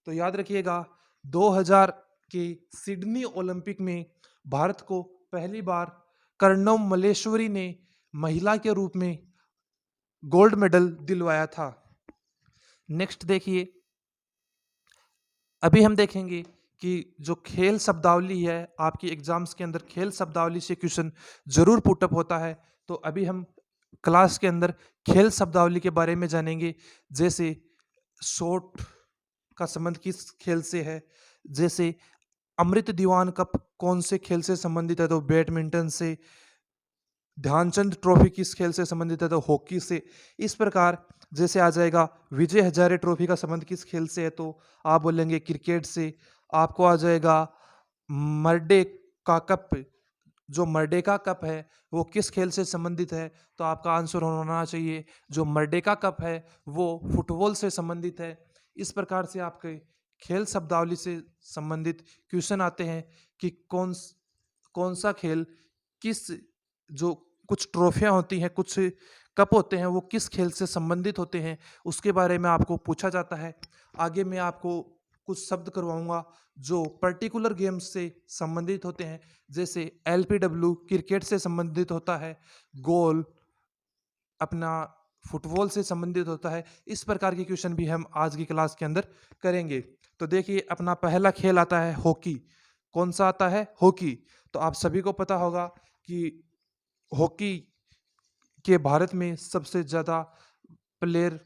Speaker 1: तो याद रखिएगा 2000 के सिडनी ओलंपिक में भारत को पहली बार कर्णम मल्लेश्वरी ने महिला के रूप में गोल्ड मेडल दिलवाया था। नेक्स्ट देखिए, अभी हम देखेंगे कि जो खेल शब्दावली है, आपकी एग्जाम्स के अंदर खेल शब्दावली से क्वेश्चन जरूर पुटअप होता है। तो अभी हम क्लास के अंदर खेल शब्दावली के बारे में जानेंगे। जैसे शॉट का संबंध किस खेल से है, जैसे अमृत दीवान कप कौन से खेल से संबंधित है? तो बैडमिंटन से। ध्यानचंद ट्रॉफी किस खेल से संबंधित है? तो हॉकी से। इस प्रकार जैसे आ जाएगा विजय हजारे ट्रॉफी का संबंध किस खेल से है? तो आप बोलेंगे क्रिकेट से। आपको आ जाएगा मर्डे का कप, जो मर्डेका कप है वो किस खेल से संबंधित है? तो आपका आंसर होना चाहिए जो मर्डेका कप है वो फुटबॉल से संबंधित है। इस प्रकार से आपके खेल शब्दावली से संबंधित क्वेश्चन आते हैं कि कौन सा खेल किस, जो कुछ ट्रॉफियां होती हैं, कुछ कप होते हैं, वो किस खेल से संबंधित होते हैं, उसके बारे में आपको पूछा जाता है। आगे मैं आपको कुछ शब्द करवाऊंगा जो पर्टिकुलर गेम्स से संबंधित होते हैं। जैसे LPW क्रिकेट से संबंधित होता है, गोल अपना फुटबॉल से संबंधित होता है। इस प्रकार के क्वेश्चन भी हम आज की क्लास के अंदर करेंगे। तो देखिए, अपना पहला खेल आता है हॉकी। कौन सा आता है? हॉकी। तो आप सभी को पता होगा कि हॉकी के भारत में सबसे ज़्यादा प्लेयर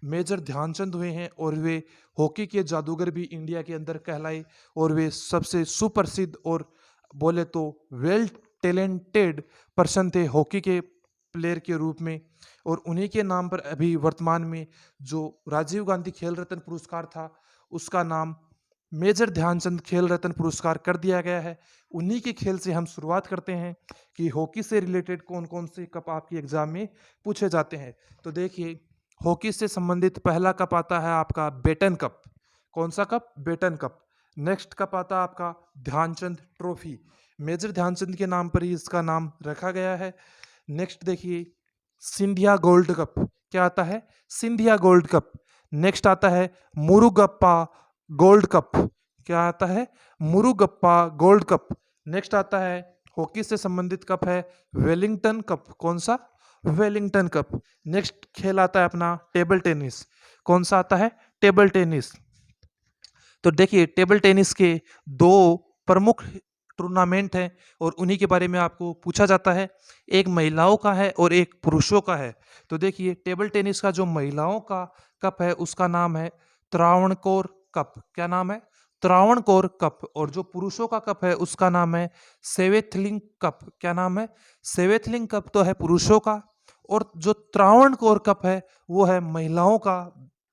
Speaker 1: मेजर ध्यानचंद हुए हैं और वे हॉकी के जादूगर भी इंडिया के अंदर कहलाए और वे सबसे सुप्रसिद्ध और बोले तो वेल टैलेंटेड पर्सन थे हॉकी के प्लेयर के रूप में। और उन्हीं के नाम पर अभी वर्तमान में जो राजीव गांधी खेल रत्न पुरस्कार था, उसका नाम मेजर ध्यानचंद खेल रत्न पुरस्कार कर दिया गया है। उन्हीं के खेल से हम शुरुआत करते हैं कि हॉकी से रिलेटेड कौन कौन से कप आपकी एग्जाम में पूछे जाते हैं। तो देखिए, हॉकी से संबंधित पहला कप आता है आपका बेटन कप। कौन सा cup? Beighton cup. Next cup आता है आपका ध्यानचंद ट्रॉफी। मेजर ध्यानचंद के नाम पर ही इसका नाम रखा गया है। नेक्स्ट देखिए, सिंधिया गोल्ड कप। क्या आता है? Scindia gold cup. नेक्स्ट आता है मुरुगप्पा गोल्ड कप। क्या आता है? Murugappa gold cup. नेक्स्ट आता है हॉकी से संबंधित कप है वेलिंगटन कप। कौन सा? Wellington cup. नेक्स्ट खेल आता है अपना टेबल टेनिस। कौन सा आता है? Table tennis. तो देखिए, टेबल टेनिस के दो प्रमुख टूर्नामेंट हैं और उन्हीं के बारे में आपको पूछा जाता है। एक महिलाओं का है और एक पुरुषों का है। तो देखिए, टेबल टेनिस का जो महिलाओं का कप है उसका नाम है त्रावणकोर कप। क्या नाम है? त्रावणकोर कप। और जो पुरुषों का कप है उसका नाम है सेवेथलिंग कप। क्या नाम है? सेवेथलिंग कप तो है पुरुषों का, और जो त्रावणकोर कप है वो है महिलाओं का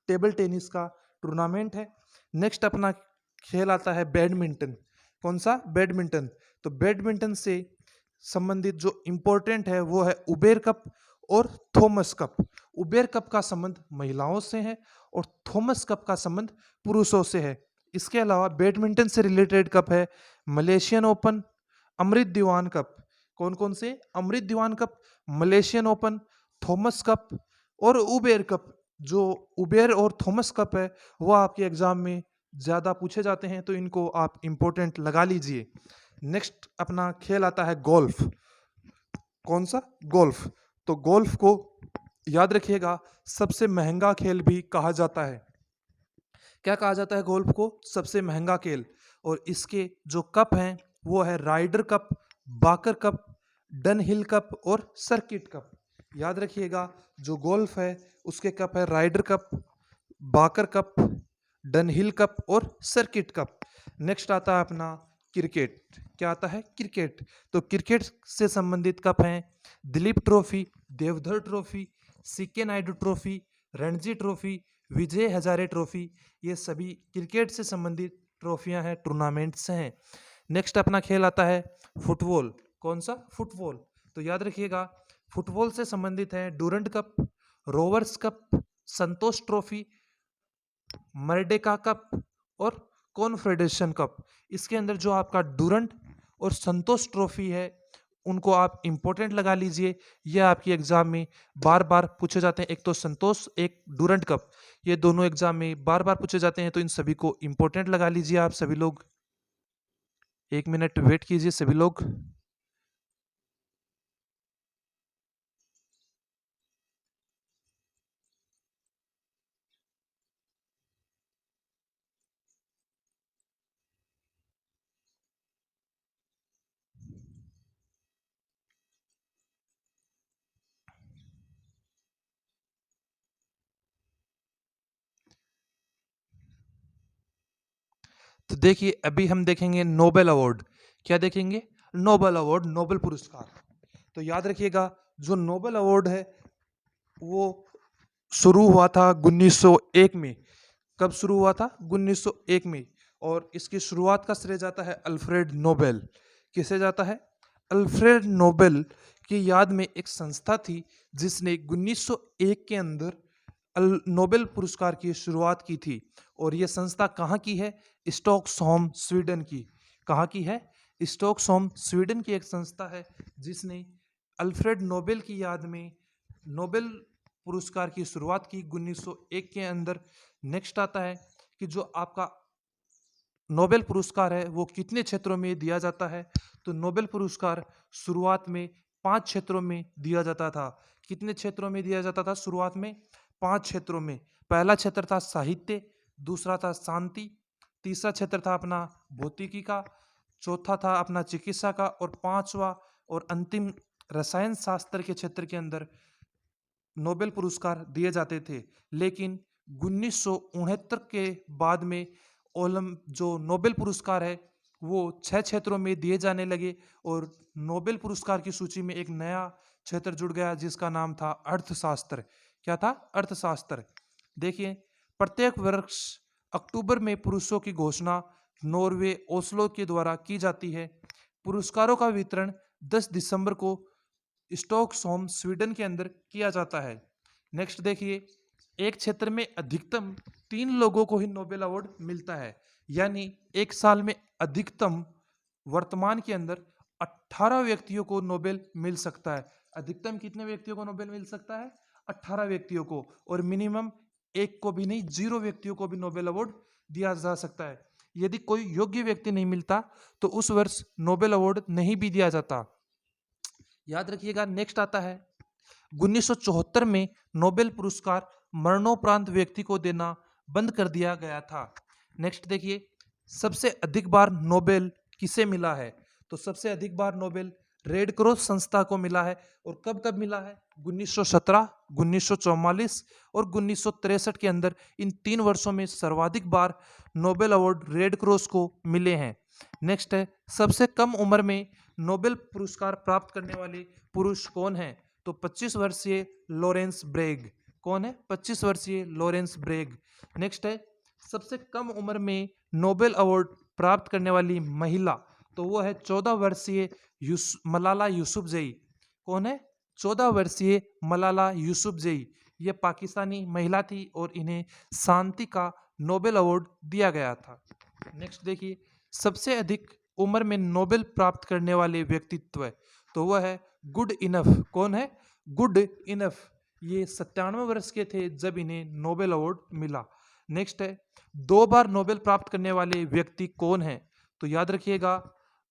Speaker 1: टेबल टेनिस का टूर्नामेंट है। नेक्स्ट अपना खेल आता है बैडमिंटन। कौन सा? बैडमिंटन। तो बैडमिंटन से संबंधित जो इंपॉर्टेंट है वो है उबेर कप और थॉमस कप। उबेर कप का संबंध महिलाओं से है और थॉमस कप का संबंध पुरुषों से है। इसके अलावा बैडमिंटन से रिलेटेड कप है Malaysian Open, Amrit Diwan Cup. कौन कौन से? Amrit Diwan Cup, Malaysian Open, Thomas Cup और उबेर कप। जो उबेर और थॉमस कप है वो आपके एग्जाम में ज़्यादा पूछे जाते हैं, तो इनको आप इम्पोर्टेंट लगा लीजिए। नेक्स्ट अपना खेल आता है गोल्फ। कौन सा? गोल्फ। तो गोल्फ को याद रखिएगा सबसे महंगा खेल भी कहा जाता है। क्या कहा जाता है गोल्फ को? सबसे महंगा खेल। और इसके जो कप हैं वो है राइडर कप, बाकर कप, डन हिल कप और सर्किट कप। याद रखिएगा जो गोल्फ है उसके कप है राइडर कप, बाकर कप, डन हिल कप और सर्किट कप। नेक्स्ट आता है अपना क्रिकेट। क्या आता है? क्रिकेट। तो क्रिकेट से संबंधित कप हैं Dilip Trophy, Deodhar Trophy, CK Naidu Trophy, Ranji Trophy, Vijay Hazare Trophy. ये सभी क्रिकेट से संबंधित ट्रॉफियां हैं, टूर्नामेंट्स हैं। नेक्स्ट अपना खेल आता है फुटबॉल। कौन सा? फुटबॉल। तो याद रखिएगा फुटबॉल से संबंधित है डूरंट कप, रोवर्स कप, संतोष ट्रॉफी, मर्डेका कप और कॉन्फेडरेशन कप। इसके अंदर जो आपका डूरंट और संतोष ट्रॉफी है उनको आप इंपॉर्टेंट लगा लीजिए। ये आपकी एग्जाम में बार बार पूछे जाते हैं। एक तो संतोष, एक डूरंट कप, ये दोनों एग्जाम में बार बार पूछे जाते हैं, तो इन सभी को इंपॉर्टेंट लगा लीजिए आप सभी लोग। 1 मिनट वेट कीजिए सभी लोग। तो देखिए अभी हम देखेंगे नोबेल अवार्ड। क्या देखेंगे? नोबेल अवार्ड, नोबेल पुरस्कार। तो याद रखिएगा जो नोबेल अवार्ड है वो शुरू हुआ था 1901 में। कब शुरू हुआ था? 1901 में। और इसकी शुरुआत का श्रेय जाता है अल्फ्रेड नोबेल। किसे जाता है? अल्फ्रेड नोबेल की याद में एक संस्था थी जिसने 1901 के अंदर नोबेल पुरस्कार की शुरुआत की थी। और यह संस्था कहाँ की है? स्टॉकहोम, स्वीडन की। कहाँ की है? स्टॉकहोम, स्वीडन की एक संस्था है जिसने अल्फ्रेड नोबेल की याद में नोबेल पुरस्कार की शुरुआत की 1901 के अंदर। नेक्स्ट आता है कि जो आपका नोबेल पुरस्कार है वो कितने क्षेत्रों में दिया जाता है? तो नोबेल पुरस्कार शुरुआत में 5 क्षेत्रों में दिया जाता था। कितने क्षेत्रों में दिया जाता था शुरुआत में? 5 क्षेत्रों में। पहला क्षेत्र था साहित्य, दूसरा था शांति, तीसरा क्षेत्र था अपना भौतिकी का, चौथा था अपना चिकित्सा का और पांचवा और अंतिम रसायन शास्त्र के क्षेत्र के अंदर नोबेल पुरस्कार दिए जाते थे। लेकिन 1969 के बाद में जो नोबेल पुरस्कार है वो 6 क्षेत्रों में दिए जाने लगे और नोबेल पुरस्कार की सूची में एक नया क्षेत्र जुड़ गया जिसका नाम था अर्थशास्त्र। क्या था? अर्थशास्त्र। देखिए प्रत्येक वर्ष अक्टूबर में पुरस्कारों की घोषणा नॉर्वे, ओस्लो के द्वारा की जाती है। पुरस्कारों का वितरण 10 दिसंबर को स्टॉकहोम, स्वीडन के अंदर किया जाता है। नेक्स्ट देखिए एक क्षेत्र में अधिकतम 3 लोगों को ही नोबेल अवार्ड मिलता है। यानी एक साल में अधिकतम वर्तमान के अंदर 18 व्यक्तियों को नोबेल मिल सकता है। अधिकतम कितने व्यक्तियों को नोबेल मिल सकता है? 18 व्यक्तियों को। और मिनिमम एक को भी नहीं, 0 व्यक्तियों को भी नोबेल अवार्ड दिया जा सकता है। यदि कोई योग्य व्यक्ति नहीं मिलता तो उस वर्ष नोबेल अवार्ड नहीं भी दिया जाता। याद रखिएगा नेक्स्ट आता है 1974 में नोबेल पुरस्कार मरणोपरांत व्यक्ति को देना बंद कर दिया गया था। नेक्स्ट देखिए सबसे अधिक बार नोबेल किसे मिला है? तो सबसे अधिक बार नोबेल रेड क्रॉस संस्था को मिला है। और कब कब मिला है? 1917, 1944 और 1963 के अंदर। इन 3 वर्षों में सर्वाधिक बार नोबेल अवार्ड रेड क्रॉस को मिले हैं। नेक्स्ट है सबसे कम उम्र में नोबेल पुरस्कार प्राप्त करने वाले पुरुष कौन हैं? तो 25 वर्षीय लॉरेंस ब्रेग। कौन है? 25 वर्षीय लॉरेंस ब्रेग। नेक्स्ट है सबसे कम उम्र में नोबेल अवार्ड प्राप्त करने वाली महिला, तो वो है 14 वर्षीय मलाला यूसुफजई। कौन है? 14 वर्षीय मलाला यूसुफजई। ये पाकिस्तानी महिला थी और इन्हें शांति का नोबेल अवार्ड दिया गया था। नेक्स्ट देखिए, सबसे अधिक उम्र में नोबेल प्राप्त करने वाले व्यक्तित्व है, तो वह है गुड इनफ। कौन है? Good enough. ये 97 वर्ष के थे जब इन्हें नोबेल अवार्ड मिला। नेक्स्ट है, 2 बार नोबेल प्राप्त करने वाले व्यक्ति कौन है? तो याद रखिएगा,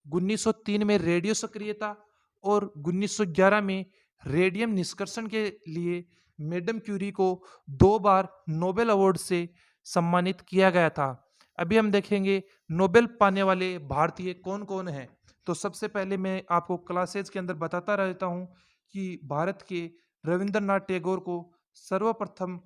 Speaker 1: 1903 में रेडियो सक्रियता और 1911 में रेडियम निष्कर्षण के लिए मैडम क्यूरी को 2 बार नोबेल अवार्ड से सम्मानित किया गया था। अभी हम देखेंगे नोबेल पाने वाले भारतीय कौन कौन हैं। तो सबसे पहले मैं आपको क्लासेज के अंदर बताता रहता हूँ कि भारत के रविंद्रनाथ टैगोर को सर्वप्रथम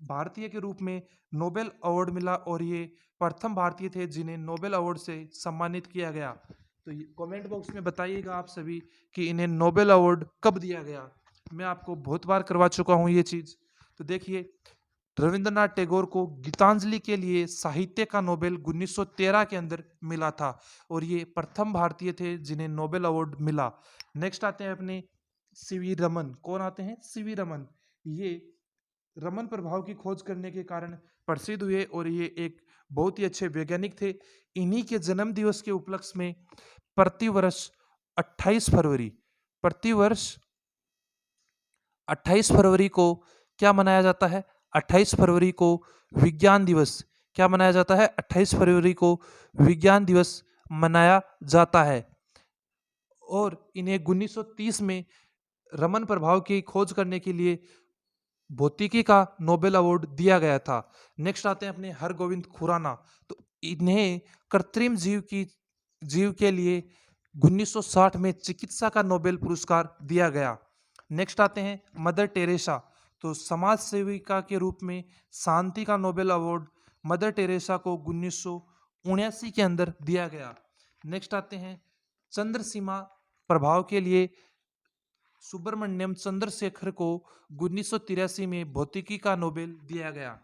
Speaker 1: भारतीय के रूप में नोबेल अवार्ड मिला और ये प्रथम भारतीय थे जिन्हें नोबेल अवार्ड से सम्मानित किया गया। तो कमेंट बॉक्स में बताइएगा आप सभी कि इन्हें नोबेल अवार्ड कब दिया गया। मैं आपको बहुत बार करवा चुका हूँ ये चीज़। तो देखिए, रविंद्रनाथ टैगोर को गीतांजलि के लिए साहित्य का नोबेल 1913 के अंदर मिला था और ये प्रथम भारतीय थे जिन्हें नोबेल अवार्ड मिला। नेक्स्ट आते हैं अपने सीवी रमन। कौन आते हैं? सीवी रमन। ये रमन प्रभाव की खोज करने के कारण प्रसिद्ध हुए और ये एक बहुत ही अच्छे वैज्ञानिक थे। इन्हीं के जन्म दिवस के उपलक्ष्य में प्रतिवर्ष 28 फरवरी प्रतिवर्ष 28 फरवरी को क्या मनाया जाता है? 28 फरवरी को विज्ञान दिवस। क्या मनाया जाता है? 28 फरवरी को विज्ञान दिवस मनाया जाता है। और इन्हें 1930 में रमन प्रभाव की खोज करने के लिए भौतिकी का नोबेल अवार्ड दिया गया था। नेक्स्ट आते हैं अपने हरगोविंद खुराना। तो इन्हें कृत्रिम जीव के लिए 1960 में चिकित्सा का नोबेल पुरस्कार दिया गया। नेक्स्ट आते हैं मदर टेरेसा। तो समाज सेविका के रूप में शांति का नोबेल अवार्ड मदर टेरेसा को 1979 के अंदर दिया गया। नेक्स्ट आते हैं चंद्रसीमा प्रभाव के लिए सुब्रमण्यम चंद्रशेखर को 1983 में भौतिकी का नोबेल दिया गया।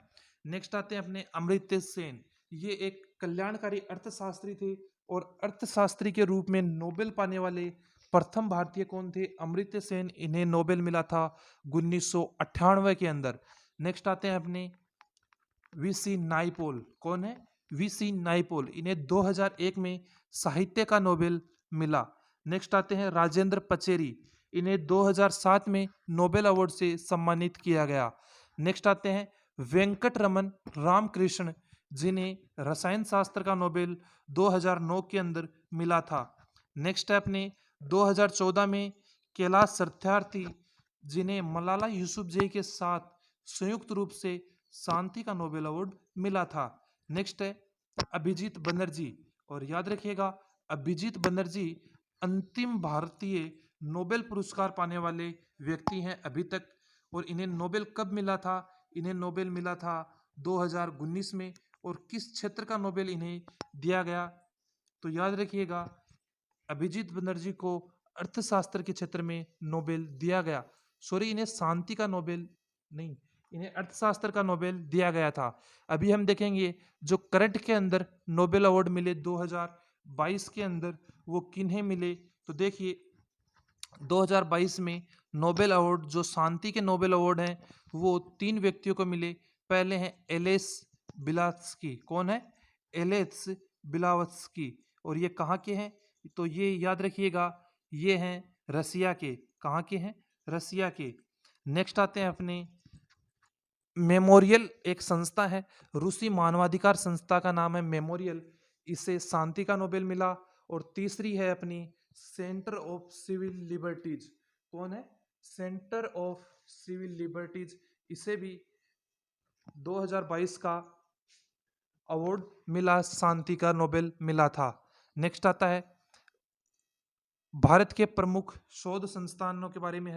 Speaker 1: नेक्स्ट आते हैं अपने अमर्त्य सेन। ये एक कल्याणकारी अर्थशास्त्री थे और अर्थशास्त्री के रूप में नोबेल पाने वाले प्रथम भारतीय कौन थे? अमर्त्य सेन। इन्हें नोबेल मिला था 1998 के अंदर। नेक्स्ट आते हैं अपने वीसी नाइपोल। कौन है? VC Naipaul. इन्हें 2001 में साहित्य का नोबेल मिला। नेक्स्ट आते हैं राजेंद्र पचेरी। इन्हें 2007 में नोबेल अवार्ड से सम्मानित किया गया। नेक्स्ट आते हैं वेंकट रमन रामकृष्ण, जिन्हें रसायन शास्त्र का नोबेल 2009 के अंदर मिला था। नेक्स्ट है अपने 2014 में कैलाश सत्यार्थी, जिन्हें मलाला यूसुफजई के साथ संयुक्त रूप से शांति का नोबेल अवार्ड मिला था। नेक्स्ट है अभिजीत बनर्जी। और याद रखिएगा, अभिजीत बनर्जी अंतिम भारतीय नोबेल पुरस्कार पाने वाले व्यक्ति हैं अभी तक। और इन्हें नोबेल कब मिला था? इन्हें नोबेल मिला था 2019 में। और किस क्षेत्र का नोबेल इन्हें दिया गया? तो याद रखिएगा, अभिजीत बनर्जी को अर्थशास्त्र के क्षेत्र में नोबेल दिया गया। सॉरी, इन्हें शांति का नोबेल नहीं, इन्हें अर्थशास्त्र का नोबेल दिया गया था। अभी हम देखेंगे जो करंट के अंदर नोबेल अवार्ड मिले 2022 के अंदर, वो किन्हें मिले। तो देखिए, 2022 में नोबेल अवार्ड जो शांति के नोबेल अवार्ड हैं वो 3 व्यक्तियों को मिले। पहले हैं एलेस बिलावस्की। कौन है? एलेस बिलावस्की। और ये कहाँ के हैं? तो ये याद रखिएगा, ये हैं रसिया के। कहाँ के हैं? रसिया के। नेक्स्ट आते हैं अपने मेमोरियल। एक संस्था है, रूसी मानवाधिकार संस्था का नाम है मेमोरियल। इसे शांति का नोबेल मिला। और तीसरी है अपनी सेंटर ऑफ सिविल लिबर्टीज। कौन है? Centre of civil liberties. इसे भी 2022 का अवार्ड मिला, शांति का नोबेल मिला था। नेक्स्ट आता है भारत के प्रमुख शोध संस्थानों के बारे में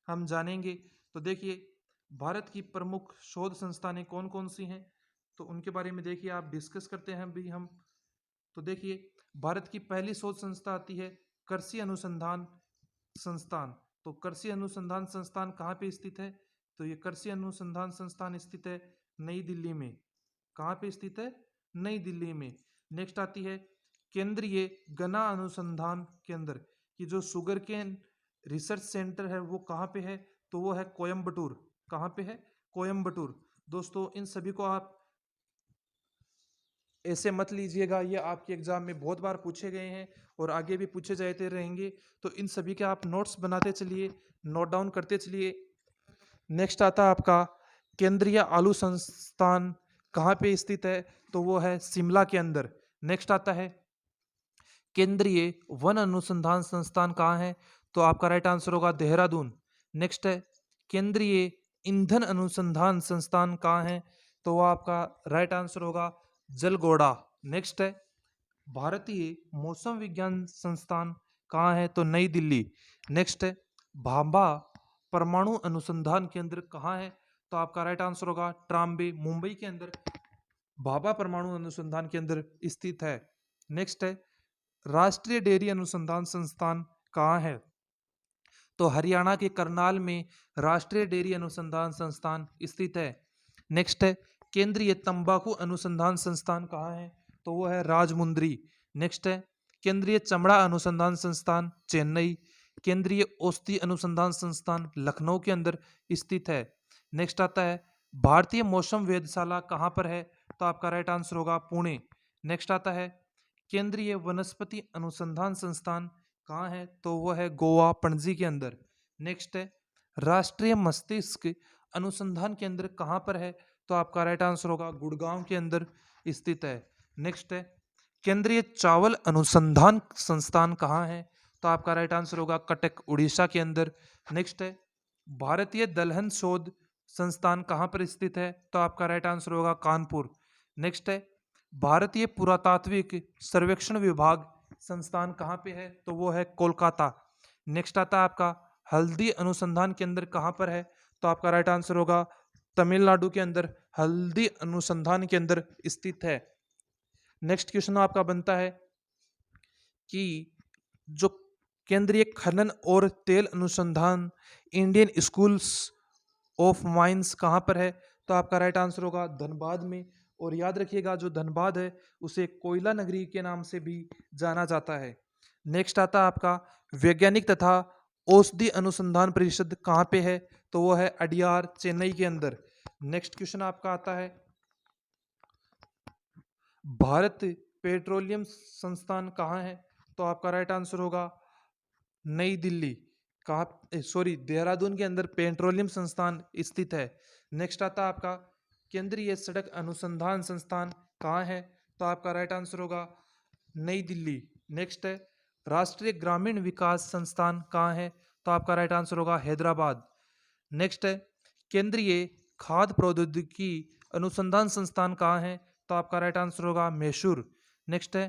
Speaker 1: हम जानेंगे। तो देखिए, भारत की प्रमुख शोध संस्थानें कौन कौन सी हैं, तो उनके बारे में देखिए आप डिस्कस करते हैं भी हम। तो देखिए, भारत की पहली शोध संस्था आती है कृषि अनुसंधान संस्थान। तो कृषि अनुसंधान संस्थान कहाँ पे स्थित है? तो ये कृषि अनुसंधान संस्थान स्थित है नई दिल्ली में। कहाँ पे स्थित है? नई दिल्ली में। नेक्स्ट आती है केंद्रीय गन्ना अनुसंधान केंद्र, की जो शुगर केन रिसर्च सेंटर है वो कहाँ पे है? तो वो है कोयम्बटूर। कहाँ पे है? कोयम्बटूर। दोस्तों, इन सभी को आप ऐसे मत लीजिएगा, ये आपके एग्जाम में बहुत बार पूछे गए हैं और आगे भी पूछे जाते रहेंगे। तो इन सभी के आप नोट्स बनाते चलिए, नोट डाउन करते चलिए। नेक्स्ट आता है आपका केंद्रीय आलू संस्थान कहाँ पे स्थित है, तो वो है शिमला के अंदर। नेक्स्ट आता है केंद्रीय वन अनुसंधान संस्थान कहाँ है, तो आपका राइट आंसर होगा देहरादून। नेक्स्ट है केंद्रीय ईंधन अनुसंधान संस्थान कहाँ है, तो वो आपका राइट आंसर होगा जलगोड़ा। नेक्स्ट है भारतीय मौसम विज्ञान संस्थान कहाँ है, तो नई दिल्ली। नेक्स्ट है भाभा परमाणु अनुसंधान केंद्र कहाँ है, तो आपका राइट आंसर होगा ट्राम्बे, मुंबई के अंदर भाभा परमाणु अनुसंधान केंद्र स्थित है। नेक्स्ट है राष्ट्रीय डेयरी अनुसंधान संस्थान कहाँ है, तो हरियाणा के करनाल में राष्ट्रीय डेयरी अनुसंधान संस्थान स्थित है। नेक्स्ट है केंद्रीय तंबाकू अनुसंधान संस्थान कहाँ है, तो वो है राजमुंद्री। नेक्स्ट है केंद्रीय चमड़ा अनुसंधान संस्थान चेन्नई। केंद्रीय औषधि अनुसंधान संस्थान लखनऊ के अंदर स्थित है। नेक्स्ट आता है भारतीय मौसम वेधशाला कहाँ पर है, तो आपका राइट आंसर होगा पुणे। नेक्स्ट आता है केंद्रीय वनस्पति अनुसंधान संस्थान कहाँ है, तो वो है गोवा पणजी के अंदर। नेक्स्ट है राष्ट्रीय मस्तिष्क अनुसंधान केंद्र कहाँ पर है, तो आपका राइट आंसर होगा गुड़गांव के अंदर स्थित है। नेक्स्ट है केंद्रीय चावल अनुसंधान संस्थान कहाँ है, तो आपका राइट आंसर होगा कटक उड़ीसा के अंदर। नेक्स्ट है भारतीय दलहन शोध संस्थान कहाँ पर स्थित है, तो आपका राइट आंसर होगा कानपुर। नेक्स्ट है भारतीय पुरातात्विक सर्वेक्षण विभाग संस्थान कहाँ पे है, तो वो है कोलकाता। नेक्स्ट आता है आपका हल्दी अनुसंधान केंद्र कहाँ पर है, तो आपका राइट आंसर होगा तमिलनाडु के अंदर हल्दी अनुसंधान केंद्र स्थित है। नेक्स्ट क्वेश्चन आपका बनता है कि जो केंद्रीय खनन और तेल अनुसंधान इंडियन स्कूल्स ऑफ माइंस कहाँ पर है, तो आपका राइट आंसर होगा धनबाद में। और याद रखिएगा जो धनबाद है उसे कोयला नगरी के नाम से भी जाना जाता है। नेक्स्ट आता है आपका वैज्ञानिक तथा औषधि अनुसंधान परिषद कहाँ पे है, तो वो है अडियार चेन्नई के अंदर। नेक्स्ट क्वेश्चन आपका आता है भारत पेट्रोलियम संस्थान कहाँ है, तो आपका राइट आंसर होगा नई दिल्ली। कहाँ, सॉरी, देहरादून के अंदर पेट्रोलियम संस्थान स्थित है। नेक्स्ट आता है आपका केंद्रीय सड़क अनुसंधान संस्थान कहाँ है, तो आपका राइट आंसर होगा नई दिल्ली। नेक्स्ट है राष्ट्रीय ग्रामीण विकास संस्थान कहाँ है, तो आपका राइट आंसर होगा हैदराबाद। नेक्स्ट है केंद्रीय खाद्य प्रौद्योगिकी अनुसंधान संस्थान कहाँ है, तो आपका राइट आंसर होगा मैसूर। नेक्स्ट है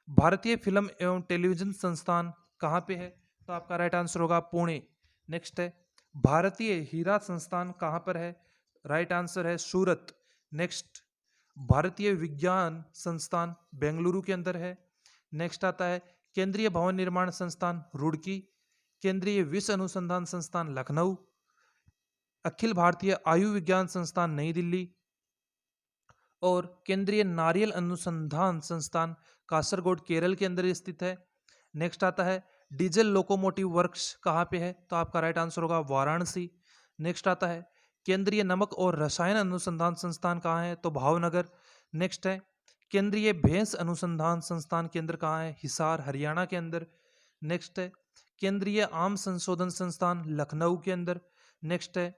Speaker 1: भारतीय फिल्म एवं टेलीविजन संस्थान कहाँ पे है, तो आपका राइट आंसर होगा पुणे। नेक्स्ट है भारतीय हीरा संस्थान कहाँ पर है, राइट आंसर है सूरत। नेक्स्ट भारतीय विज्ञान संस्थान बेंगलुरु के अंदर है। नेक्स्ट आता है केंद्रीय भवन निर्माण संस्थान रुड़की। केंद्रीय विश्व अनुसंधान संस्थान लखनऊ। अखिल भारतीय आयुर्विज्ञान संस्थान नई दिल्ली और केंद्रीय नारियल अनुसंधान संस्थान कासरगोड केरल के अंदर स्थित है। नेक्स्ट आता है डीजल लोकोमोटिव वर्क्स कहाँ पे है, तो आपका राइट आंसर होगा वाराणसी। नेक्स्ट आता है केंद्रीय नमक और रसायन अनुसंधान संस्थान कहाँ है, तो भावनगर। नेक्स्ट है केंद्रीय भैंस अनुसंधान संस्थान केंद्र कहाँ है, हिसार हरियाणा के अंदर। नेक्स्ट है केंद्रीय आम संशोधन संस्थान लखनऊ के अंदर। नेक्स्ट है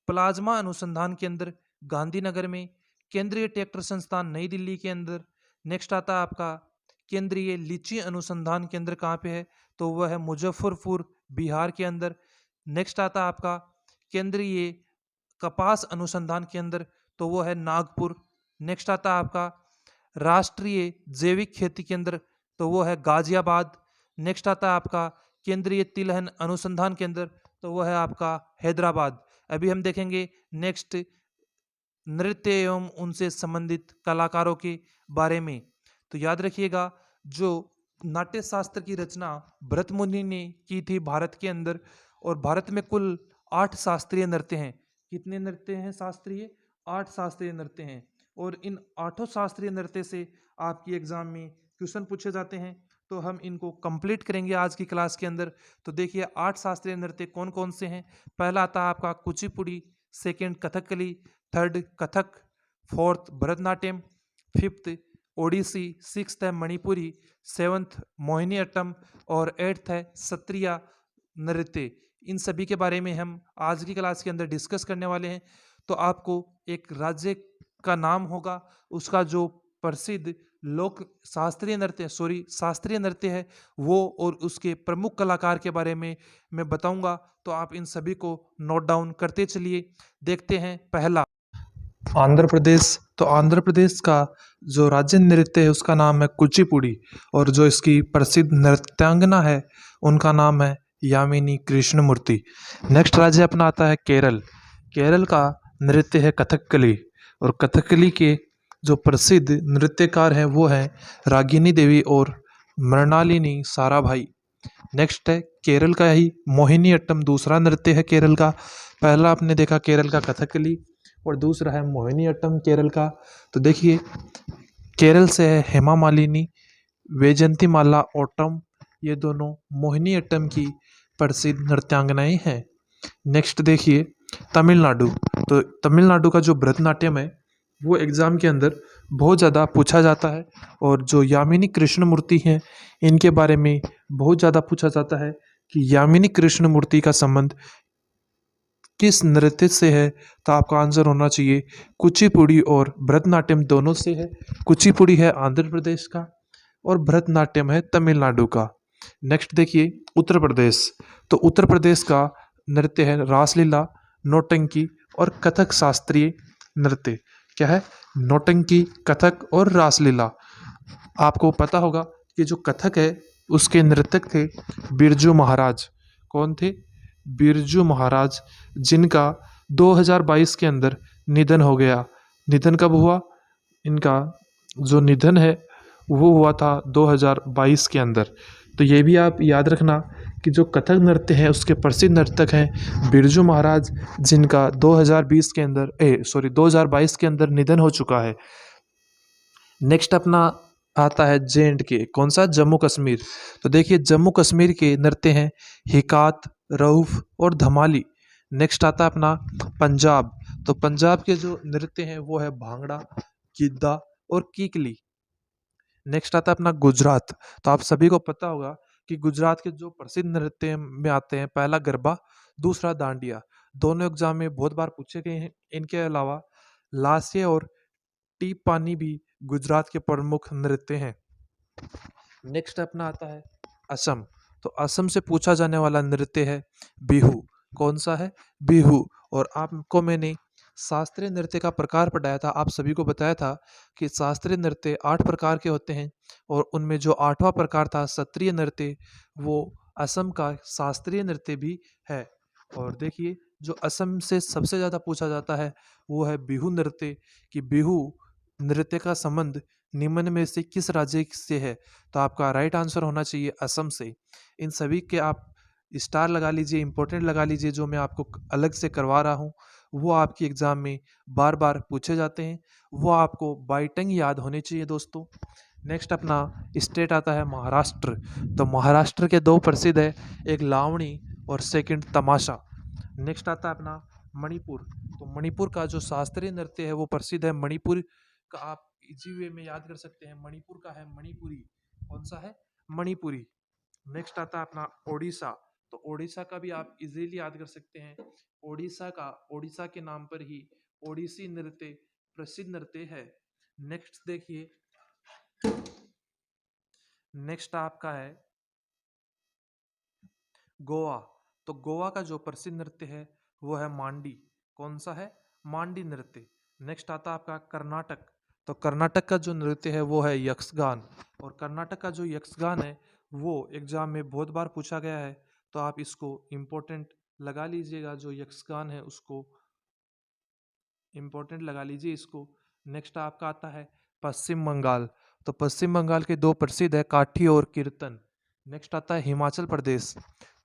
Speaker 1: प्लाज्मा अनुसंधान केंद्र गांधीनगर में। केंद्रीय ट्रैक्टर संस्थान नई दिल्ली के अंदर। नेक्स्ट आता है आपका केंद्रीय लीची अनुसंधान केंद्र कहाँ पे है, तो वह है मुजफ्फरपुर बिहार के अंदर। नेक्स्ट आता है आपका केंद्रीय कपास अनुसंधान केंद्र, तो वो है नागपुर। नेक्स्ट आता है आपका राष्ट्रीय जैविक खेती केंद्र, तो वो है गाजियाबाद। नेक्स्ट आता है आपका केंद्रीय तिलहन अनुसंधान केंद्र, तो वो है आपका हैदराबाद। अभी हम देखेंगे नेक्स्ट नृत्य एवं उनसे संबंधित कलाकारों के बारे में। तो याद रखिएगा जो नाट्य शास्त्र की रचना भरत मुनि ने की थी भारत के अंदर, और भारत में कुल 8 शास्त्रीय नृत्य हैं। कितने नृत्य हैं शास्त्रीय? 8 शास्त्रीय नृत्य हैं। और इन 8 शास्त्रीय नृत्य से आपकी एग्जाम में क्वेश्चन पूछे जाते हैं, तो हम इनको कंप्लीट करेंगे आज की क्लास के अंदर। तो देखिए 8 शास्त्रीय नृत्य कौन कौन से हैं। पहला आता है आपका Kuchipudi, second Kathakali, third Kathak, fourth Bharatanatyam, fifth Odissi, 6th है मणिपुरी, 7th मोहिनी अट्टम और 8th है सत्रिया नृत्य। इन सभी के बारे में हम आज की क्लास के अंदर डिस्कस करने वाले हैं। तो आपको एक राज्य का नाम होगा, उसका जो प्रसिद्ध लोक शास्त्रीय नृत्य है वो, और उसके प्रमुख कलाकार के बारे में मैं बताऊंगा। तो आप इन सभी को नोट डाउन करते चलिए। देखते हैं पहला, आंध्र प्रदेश। तो आंध्र प्रदेश का जो राज्य नृत्य है उसका नाम है कुचिपुड़ी, और जो इसकी प्रसिद्ध नृत्यांगना है उनका नाम है यामिनी कृष्णमूर्ति। नेक्स्ट राज्य अपना आता है केरल। केरल का नृत्य है कथकली, और कथकली के जो प्रसिद्ध नृत्यकार हैं वो हैं रागिनी देवी और मृणालिनी साराभाई। नेक्स्ट है केरल का ही मोहिनी अट्टम, दूसरा नृत्य है केरल का। पहला आपने देखा केरल का कथकली, और दूसरा है मोहिनी अट्टम केरल का। तो देखिए, केरल से है हेमा मालिनी, वैजयंती माला ओटम, ये दोनों मोहिनी अट्टम की प्रसिद्ध नृत्यांगनाएं हैं। नेक्स्ट देखिए तमिलनाडु। तो तमिलनाडु का जो भरतनाट्यम है वो एग्ज़ाम के अंदर बहुत ज़्यादा पूछा जाता है, और जो यामिनी कृष्णमूर्ति हैं इनके बारे में बहुत ज़्यादा पूछा जाता है कि यामिनी कृष्णमूर्ति का संबंध किस नृत्य से है। तो आपका आंसर होना चाहिए कुचिपुड़ी और भरतनाट्यम दोनों से है। कुचिपुड़ी है आंध्र प्रदेश का और भरतनाट्यम है तमिलनाडु का। नेक्स्ट देखिए उत्तर प्रदेश। तो उत्तर प्रदेश का नृत्य है रासलीला, नौटंकी और कथक शास्त्रीय नृत्य। क्या है? नौटंकी, कथक और रासलीला। आपको पता होगा कि जो कथक है उसके नृतक थे बिरजू महाराज। कौन थे? बिरजू महाराज, जिनका 2022 के अंदर निधन हो गया। निधन कब हुआ? इनका जो निधन है वो हुआ था 2022 के अंदर। तो ये भी आप याद रखना कि जो कथक नृत्य है उसके प्रसिद्ध नर्तक हैं बिरजू महाराज, जिनका 2022 के अंदर निधन हो चुका है। नेक्स्ट अपना आता है J&K। कौन सा? जम्मू कश्मीर। तो देखिए जम्मू कश्मीर के नृत्य हैं हिकात, रऊफ और धमाली। नेक्स्ट आता है अपना पंजाब। तो पंजाब के जो नृत्य हैं वो है भांगड़ा, गिद्दा और कीकली। नेक्स्ट आता है अपना गुजरात। तो आप सभी को पता होगा कि गुजरात के जो प्रसिद्ध नृत्य में आते हैं, पहला गरबा, दूसरा डांडिया। दोनों एग्जाम में बहुत बार पूछे गए हैं। इनके अलावा लास्य और टीप पानी भी गुजरात के प्रमुख नृत्य हैं। नेक्स्ट अपना आता है असम। तो असम से पूछा जाने वाला नृत्य है बिहू। कौन सा है? बिहू। और आपको मैंने शास्त्रीय नृत्य का प्रकार पढ़ाया था। आप सभी को बताया था कि शास्त्रीय नृत्य 8 प्रकार के होते हैं, और उनमें जो 8वां प्रकार था सत्रीय नृत्य, वो असम का शास्त्रीय नृत्य भी है। और देखिए जो असम से सबसे ज़्यादा पूछा जाता है वो है बिहू नृत्य, कि बिहू नृत्य का संबंध निम्न में से किस राज्य से है। तो आपका राइट आंसर होना चाहिए असम से। इन सभी के आप स्टार लगा लीजिए, इंपॉर्टेंट लगा लीजिए। जो मैं आपको अलग से करवा रहा हूँ वो आपकी एग्ज़ाम में बार बार पूछे जाते हैं, वो आपको बाई टंग याद होने चाहिए दोस्तों। नेक्स्ट अपना स्टेट आता है महाराष्ट्र। तो महाराष्ट्र के 2 प्रसिद्ध है, एक लावणी और सेकंड तमाशा। नेक्स्ट आता है अपना मणिपुर। तो मणिपुर का जो शास्त्रीय नृत्य है वो प्रसिद्ध है मणिपुर का। आप इजी वे में याद कर सकते हैं, मणिपुर का है मणिपुरी। कौन सा है? मणिपुरी। नेक्स्ट आता है अपना ओडिशा। तो ओडिशा का भी आप इजीली याद कर सकते हैं। ओडिशा के नाम पर ही ओडिसी नृत्य प्रसिद्ध नृत्य है। नेक्स्ट देखिए, नेक्स्ट आपका है गोवा। तो गोवा का जो प्रसिद्ध नृत्य है वो है मांडी। कौन सा है? मांडी नृत्य। नेक्स्ट आता है आपका कर्नाटक। तो कर्नाटक का जो नृत्य है वो है यक्षगान, और कर्नाटक का जो यक्षगान है वो एग्जाम में बहुत बार पूछा गया है। तो आप इसको इम्पोर्टेंट लगा लीजिएगा, जो यक्षगान है उसको इम्पोर्टेंट लगा लीजिए इसको। नेक्स्ट आपका आता है पश्चिम बंगाल। तो पश्चिम बंगाल के 2 प्रसिद्ध है काठी और कीर्तन। नेक्स्ट आता है हिमाचल प्रदेश।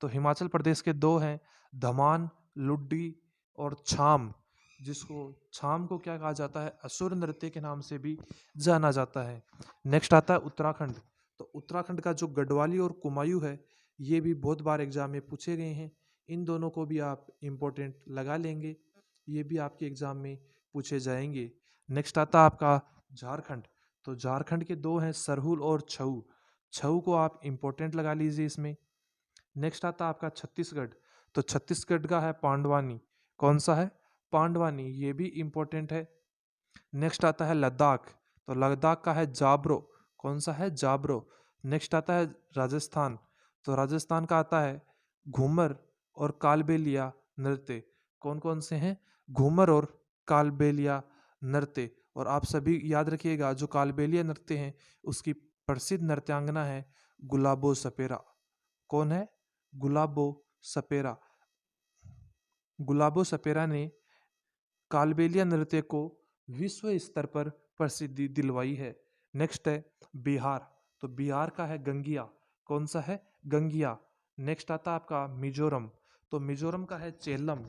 Speaker 1: तो हिमाचल प्रदेश के 2 हैं धमान, लुड्डी और छाम, जिसको छाम को क्या कहा जाता है? असुर नृत्य के नाम से भी जाना जाता है। नेक्स्ट आता है उत्तराखंड। तो उत्तराखंड का जो गढ़वाली और कुमायूं है ये भी बहुत बार एग्जाम में पूछे गए हैं। इन दोनों को भी आप इम्पोर्टेंट लगा लेंगे, ये भी आपके एग्जाम में पूछे जाएंगे। नेक्स्ट आता है आपका झारखंड। तो झारखंड के दो हैं, सरहुल और छऊ। छऊ को आप इम्पोर्टेंट लगा लीजिए इसमें। नेक्स्ट आता है आपका छत्तीसगढ़। तो छत्तीसगढ़ का है पांडवानी। कौन सा है? पांडवानी, ये भी इम्पोर्टेंट है। नेक्स्ट आता है लद्दाख। तो लद्दाख का है जाब्रो। कौन सा है? जाब्रो। नेक्स्ट आता है राजस्थान। तो राजस्थान का आता है घूमर और कालबेलिया नृत्य। कौन कौन से हैं? घूमर और कालबेलिया नृत्य। और आप सभी याद रखिएगा, जो कालबेलिया नृत्य हैं उसकी प्रसिद्ध नृत्यांगना है गुलाबो सपेरा। कौन है? गुलाबो सपेरा। गुलाबो सपेरा ने कालबेलिया नृत्य को विश्व स्तर पर प्रसिद्धि दिलवाई है। नेक्स्ट है बिहार। तो बिहार का है गंगिया। कौन सा है? गंगिया। नेक्स्ट आता है आपका मिजोरम। तो मिजोरम का है चेल्लम।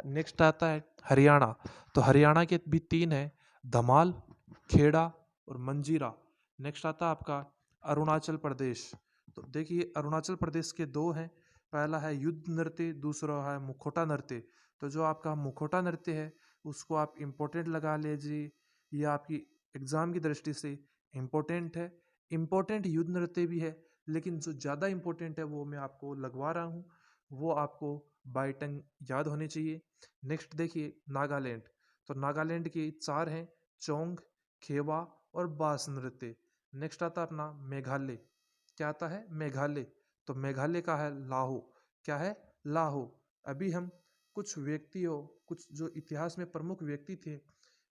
Speaker 1: नेक्स्ट आता है हरियाणा। तो हरियाणा के भी तीन है, धमाल, खेड़ा और मंजीरा। नेक्स्ट आता है आपका अरुणाचल प्रदेश। तो देखिए अरुणाचल प्रदेश के दो हैं, पहला है युद्ध नृत्य, दूसरा है मुखोटा नृत्य। तो जो आपका मुखोटा नृत्य है उसको आप इम्पोर्टेंट लगा लीजिए, ये आपकी एग्जाम की दृष्टि से इम्पोर्टेंट है। इम्पोर्टेंट युद्ध नृत्य भी है, लेकिन जो ज़्यादा इम्पोर्टेंट है वो मैं आपको लगवा रहा हूँ, वो आपको बाय टंग याद होने चाहिए। नेक्स्ट देखिए नागालैंड। तो नागालैंड के चार हैं, चोंग, खेवा और बास नृत्य। नेक्स्ट आता है अपना मेघालय। क्या आता है? मेघालय। तो मेघालय का है लाहो। क्या है? लाहो। अभी हम कुछ व्यक्तियों, कुछ जो इतिहास में प्रमुख व्यक्ति थे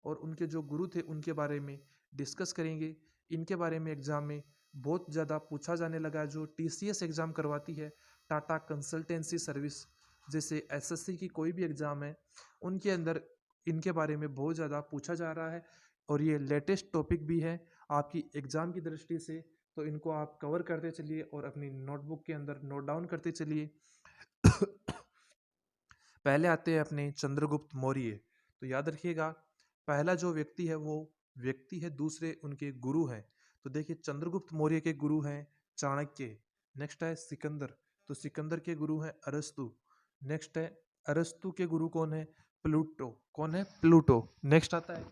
Speaker 1: और उनके जो गुरु थे उनके बारे में डिस्कस करेंगे। इनके बारे में एग्जाम में बहुत ज़्यादा पूछा जाने लगा है। जो टीसीएस एग्ज़ाम करवाती है, टाटा कंसल्टेंसी सर्विस, जैसे एसएससी की कोई भी एग्ज़ाम है, उनके अंदर इनके बारे में बहुत ज़्यादा पूछा जा रहा है और ये लेटेस्ट टॉपिक भी है आपकी एग्ज़ाम की दृष्टि से। तो इनको आप कवर करते चलिए और अपनी नोटबुक के अंदर नोट डाउन करते चलिए। पहले आते हैं अपने चंद्रगुप्त मौर्य। तो याद रखिएगा, पहला जो व्यक्ति है वो व्यक्ति है, दूसरे उनके गुरु हैं। तो देखिए चंद्रगुप्त मौर्य के गुरु हैं चाणक्य। नेक्स्ट है सिकंदर। तो सिकंदर के गुरु हैं अरस्तु। नेक्स्ट है अरस्तु के गुरु कौन है? प्लूटो। कौन है? प्लूटो। नेक्स्ट आता है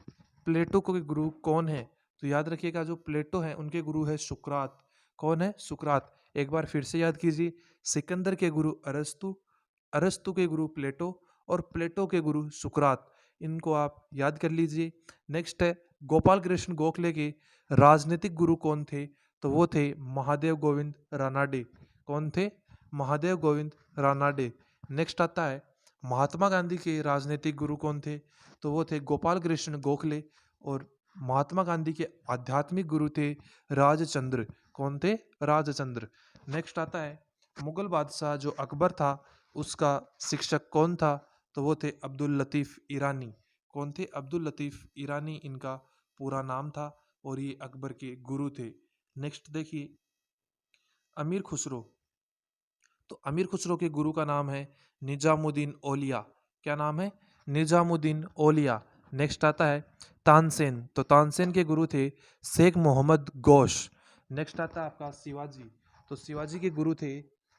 Speaker 1: प्लेटो के गुरु कौन है? तो याद रखिएगा, जो प्लेटो है उनके गुरु है सुकरात। कौन है? सुकरात। एक बार फिर से याद कीजिए, सिकंदर के गुरु अरस्तु, अरस्तु के गुरु प्लेटो और प्लेटो के गुरु सुकरात। इनको आप याद कर लीजिए। नेक्स्ट है गोपाल कृष्ण गोखले के राजनीतिक गुरु कौन थे? तो वो थे महादेव गोविंद रानाडे। कौन थे? महादेव गोविंद रानाडे। नेक्स्ट आता है महात्मा गांधी के राजनीतिक गुरु कौन थे? तो वो थे गोपाल कृष्ण गोखले। और महात्मा गांधी के आध्यात्मिक गुरु थे राजचंद्र। कौन थे? राजचंद्र। नेक्स्ट आता है मुगल बादशाह जो अकबर था उसका शिक्षक कौन था? तो वो थे अब्दुल लतीफ़ ईरानी। कौन थे? अब्दुल लतीफ़ ईरानी इनका पूरा नाम था और ये अकबर के गुरु थे। नेक्स्ट देखिए अमीर खुसरो। तो अमीर खुसरो के गुरु का नाम है निजामुद्दीन औलिया। क्या नाम है? निजामुद्दीन औलिया। नेक्स्ट आता है तानसेन। तो तानसेन के गुरु थे शेख मोहम्मद गौश। नेक्स्ट आता है आपका शिवाजी। तो शिवाजी के गुरु थे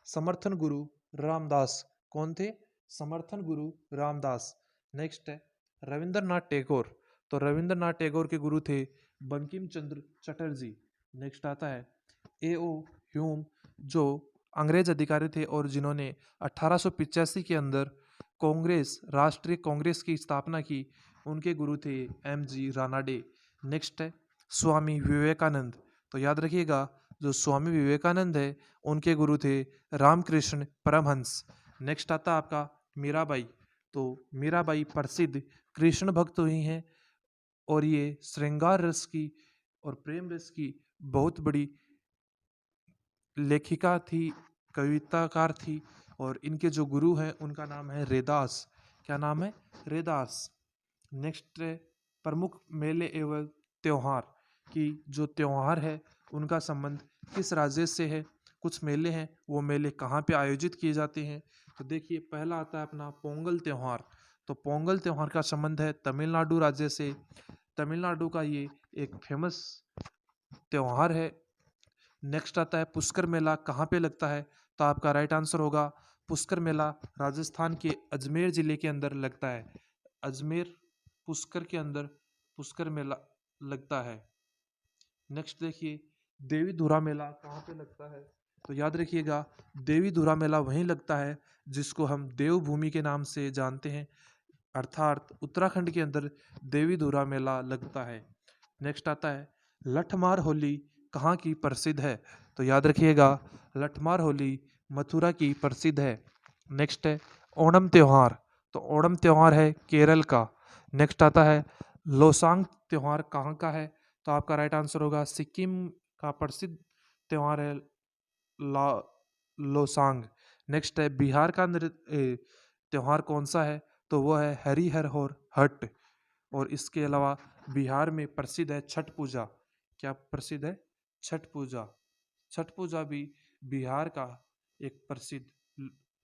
Speaker 1: समर्थन गुरु रामदास। कौन थे? समर्थन गुरु रामदास। नेक्स्ट है रविंद्रनाथ टैगोर। तो रविंद्रनाथ टैगोर के गुरु थे बंकिम चंद्र चटर्जी। नेक्स्ट आता है ए.ओ. ह्यूम, जो अंग्रेज अधिकारी थे और जिन्होंने 1885 के अंदर कांग्रेस, राष्ट्रीय कांग्रेस की स्थापना की। उनके गुरु थे एम.जी. रानाडे। नेक्स्ट है स्वामी विवेकानंद। तो याद रखिएगा, जो स्वामी विवेकानंद है उनके गुरु थे रामकृष्ण परमहंस। नेक्स्ट आता है आपका मीराबाई। तो मीराबाई प्रसिद्ध कृष्ण भक्त हुई हैं और ये श्रृंगार रस की और प्रेम रस की बहुत बड़ी लेखिका थी, कविताकार थी। और इनके जो गुरु हैं उनका नाम है रेदास। क्या नाम है? रेदास। नेक्स्ट है प्रमुख मेले एवं त्योहार की जो त्योहार है उनका संबंध किस राज्य से है। कुछ मेले हैं, वो मेले कहाँ पे आयोजित किए जाते हैं। तो देखिए पहला आता है अपना पोंगल त्योहार। तो पोंगल त्योहार का संबंध है तमिलनाडु राज्य से। तमिलनाडु का ये एक फेमस त्योहार है। नेक्स्ट आता है पुष्कर मेला कहाँ पे लगता है। तो आपका राइट आंसर होगा पुष्कर मेला राजस्थान के अजमेर जिले के अंदर लगता है। अजमेर पुष्कर के अंदर पुष्कर मेला लगता है। नेक्स्ट देखिए, देवी धुरा मेला कहाँ पे लगता है? तो याद रखिएगा, देवी धुरा मेला वहीं लगता है जिसको हम देवभूमि के नाम से जानते हैं, अर्थात उत्तराखंड के अंदर देवी धुरा मेला लगता है। नेक्स्ट आता है, लठमार होली कहाँ की प्रसिद्ध है? तो याद रखिएगा, लठमार होली मथुरा की प्रसिद्ध है। नेक्स्ट है ओणम त्योहार, तो ओणम त्योहार है केरल का। नेक्स्ट आता है लोसांग त्योहार कहाँ का है? तो आपका राइट आंसर होगा सिक्किम का प्रसिद्ध त्योहार है ला लोसांग। नेक्स्ट है बिहार का त्योहार कौन सा है? तो वो है हरिहर और हट। और इसके अलावा बिहार में प्रसिद्ध है छठ पूजा। क्या प्रसिद्ध है? छठ पूजा। छठ पूजा भी बिहार का एक प्रसिद्ध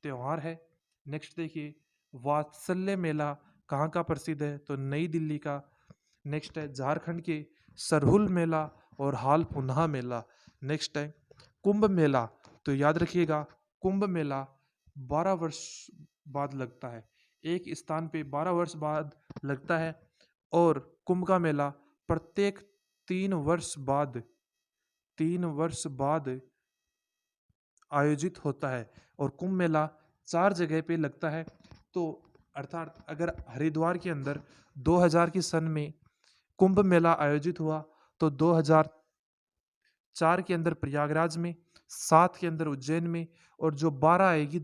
Speaker 1: त्योहार है। नेक्स्ट देखिए, वात्सल्य मेला कहाँ का प्रसिद्ध है? तो नई दिल्ली का। नेक्स्ट है झारखंड के सरहुल मेला और हाल पुनः मेला। नेक्स्ट है कुंभ मेला, तो याद रखिएगा, कुंभ मेला 12 वर्ष बाद लगता है, एक स्थान पे 12 वर्ष बाद लगता है। और कुंभ का मेला प्रत्येक 3 वर्ष बाद आयोजित होता है। और कुंभ मेला 4 जगह पे लगता है। तो अर्थात अगर हरिद्वार के अंदर 2000 की सन में कुंभ मेला आयोजित हुआ, तो 2004 के अंदर प्रयागराज में, 7 के अंदर उज्जैन में, और जो 12 आएगी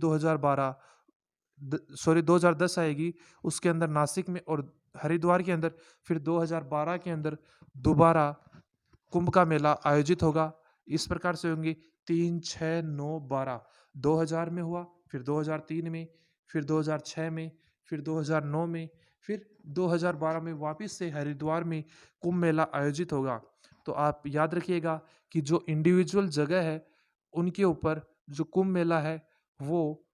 Speaker 1: 2010 आएगी उसके अंदर नासिक में, और हरिद्वार के अंदर फिर 2012 के अंदर दोबारा कुंभ का मेला आयोजित होगा। इस प्रकार से होंगे 3, 6, 9, 12। 2000 में हुआ, फिर 2003 में, फिर 2006 में, फिर 2009 में, फिर 2012 में वापस से हरिद्वार में कुंभ मेला आयोजित होगा। तो आप याद रखिएगा कि जो इंडिविजुअल जगह है उनके ऊपर जो कुंभ मेला है वो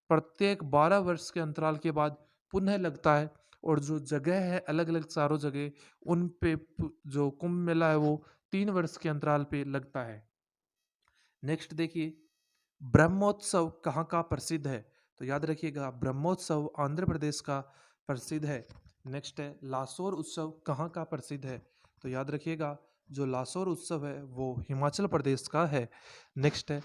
Speaker 1: प्रत्येक 12 वर्ष के अंतराल के बाद पुनः लगता है। और जो जगह है अलग अलग चारों जगह, उन पे जो कुंभ मेला है वो 3 वर्ष के अंतराल पे लगता है। नेक्स्ट देखिए, ब्रह्मोत्सव कहाँ का प्रसिद्ध है? तो याद रखिएगा, ब्रह्मोत्सव आंध्र प्रदेश का प्रसिद्ध है। नेक्स्ट है लासोर उत्सव कहाँ का प्रसिद्ध है? तो याद रखिएगा, जो लासोर उत्सव है वो हिमाचल प्रदेश का है। नेक्स्ट है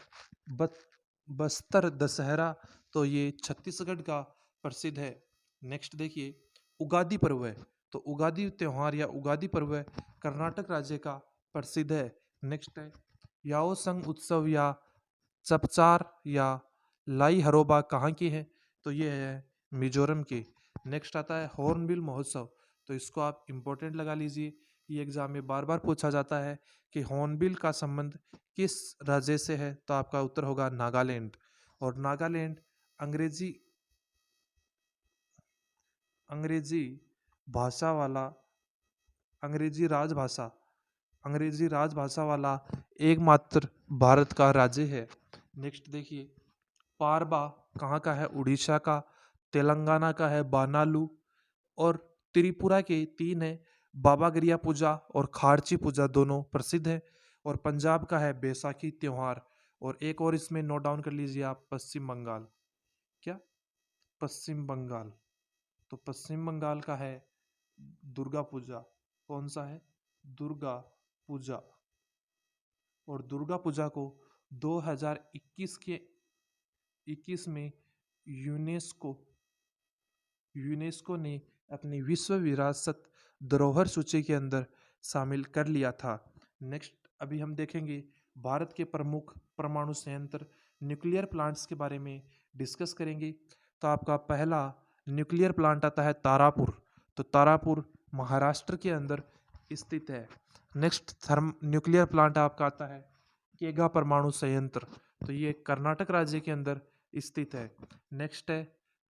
Speaker 1: बस्तर दशहरा, तो ये छत्तीसगढ़ का प्रसिद्ध है। नेक्स्ट देखिए, उगादी पर्व है, तो उगादी त्योहार या उगादी पर्व कर्नाटक राज्य का प्रसिद्ध है। नेक्स्ट है याओसंग उत्सव या चपचार या लाई हरोबा कहाँ की है? तो ये है मिजोरम के। नेक्स्ट आता है हॉर्नबिल महोत्सव, तो इसको आप इम्पोर्टेंट लगा लीजिए, ये एग्जाम में बार बार पूछा जाता है कि हॉर्नबिल का संबंध किस राज्य से है? तो आपका उत्तर होगा नागालैंड। और नागालैंड अंग्रेजी अंग्रेजी भाषा वाला अंग्रेजी राजभाषा अंग्रेजी राजभाषा वाला एकमात्र भारत का राज्य है। नेक्स्ट देखिए, पारबा कहाँ का है? उड़ीसा का। तेलंगाना का है बानालू। और त्रिपुरा के 3 है, बाबा गरिया पूजा और खारची पूजा, दोनों प्रसिद्ध है। और पंजाब का है बैसाखी त्योहार। और एक और इसमें नोट डाउन कर लीजिए आप, पश्चिम बंगाल। क्या? पश्चिम बंगाल। तो पश्चिम बंगाल का है दुर्गा पूजा। कौन सा है? दुर्गा पूजा। और दुर्गा पूजा को 2021 में यूनेस्को यूनेस्को ने अपनी विश्व विरासत धरोहर सूची के अंदर शामिल कर लिया था। नेक्स्ट अभी हम देखेंगे भारत के प्रमुख परमाणु संयंत्र न्यूक्लियर प्लांट्स के बारे में डिस्कस करेंगे। तो आपका पहला न्यूक्लियर प्लांट आता है तारापुर, तो तारापुर महाराष्ट्र के अंदर स्थित है। नेक्स्ट थर्म न्यूक्लियर प्लांट आपका आता है केगा परमाणु संयंत्र, तो ये कर्नाटक राज्य के अंदर स्थित है। नेक्स्ट है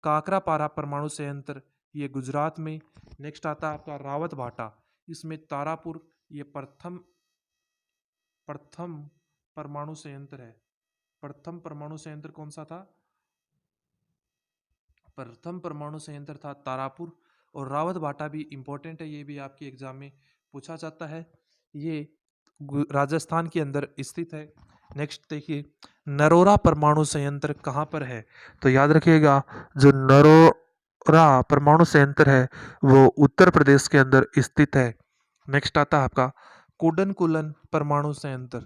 Speaker 1: काकरापारा परमाणु संयंत्र, ये गुजरात में। नेक्स्ट आता है आपका रावत भाटा, इसमें तारापुर ये प्रथम परमाणु संयंत्र है। प्रथम परमाणु संयंत्र कौन सा था? प्रथम परमाणु संयंत्र था तारापुर। और रावत भाटा भी इंपॉर्टेंट है, ये भी आपके एग्जाम में पूछा जाता है, ये राजस्थान के अंदर स्थित है। नेक्स्ट देखिए, नरोरा परमाणु संयंत्र कहाँ पर है? तो याद रखिएगा, जो नरोरा परमाणु संयंत्र है वो उत्तर प्रदेश के अंदर स्थित है। नेक्स्ट आता है आपका कुडनकुलन परमाणु संयंत्र।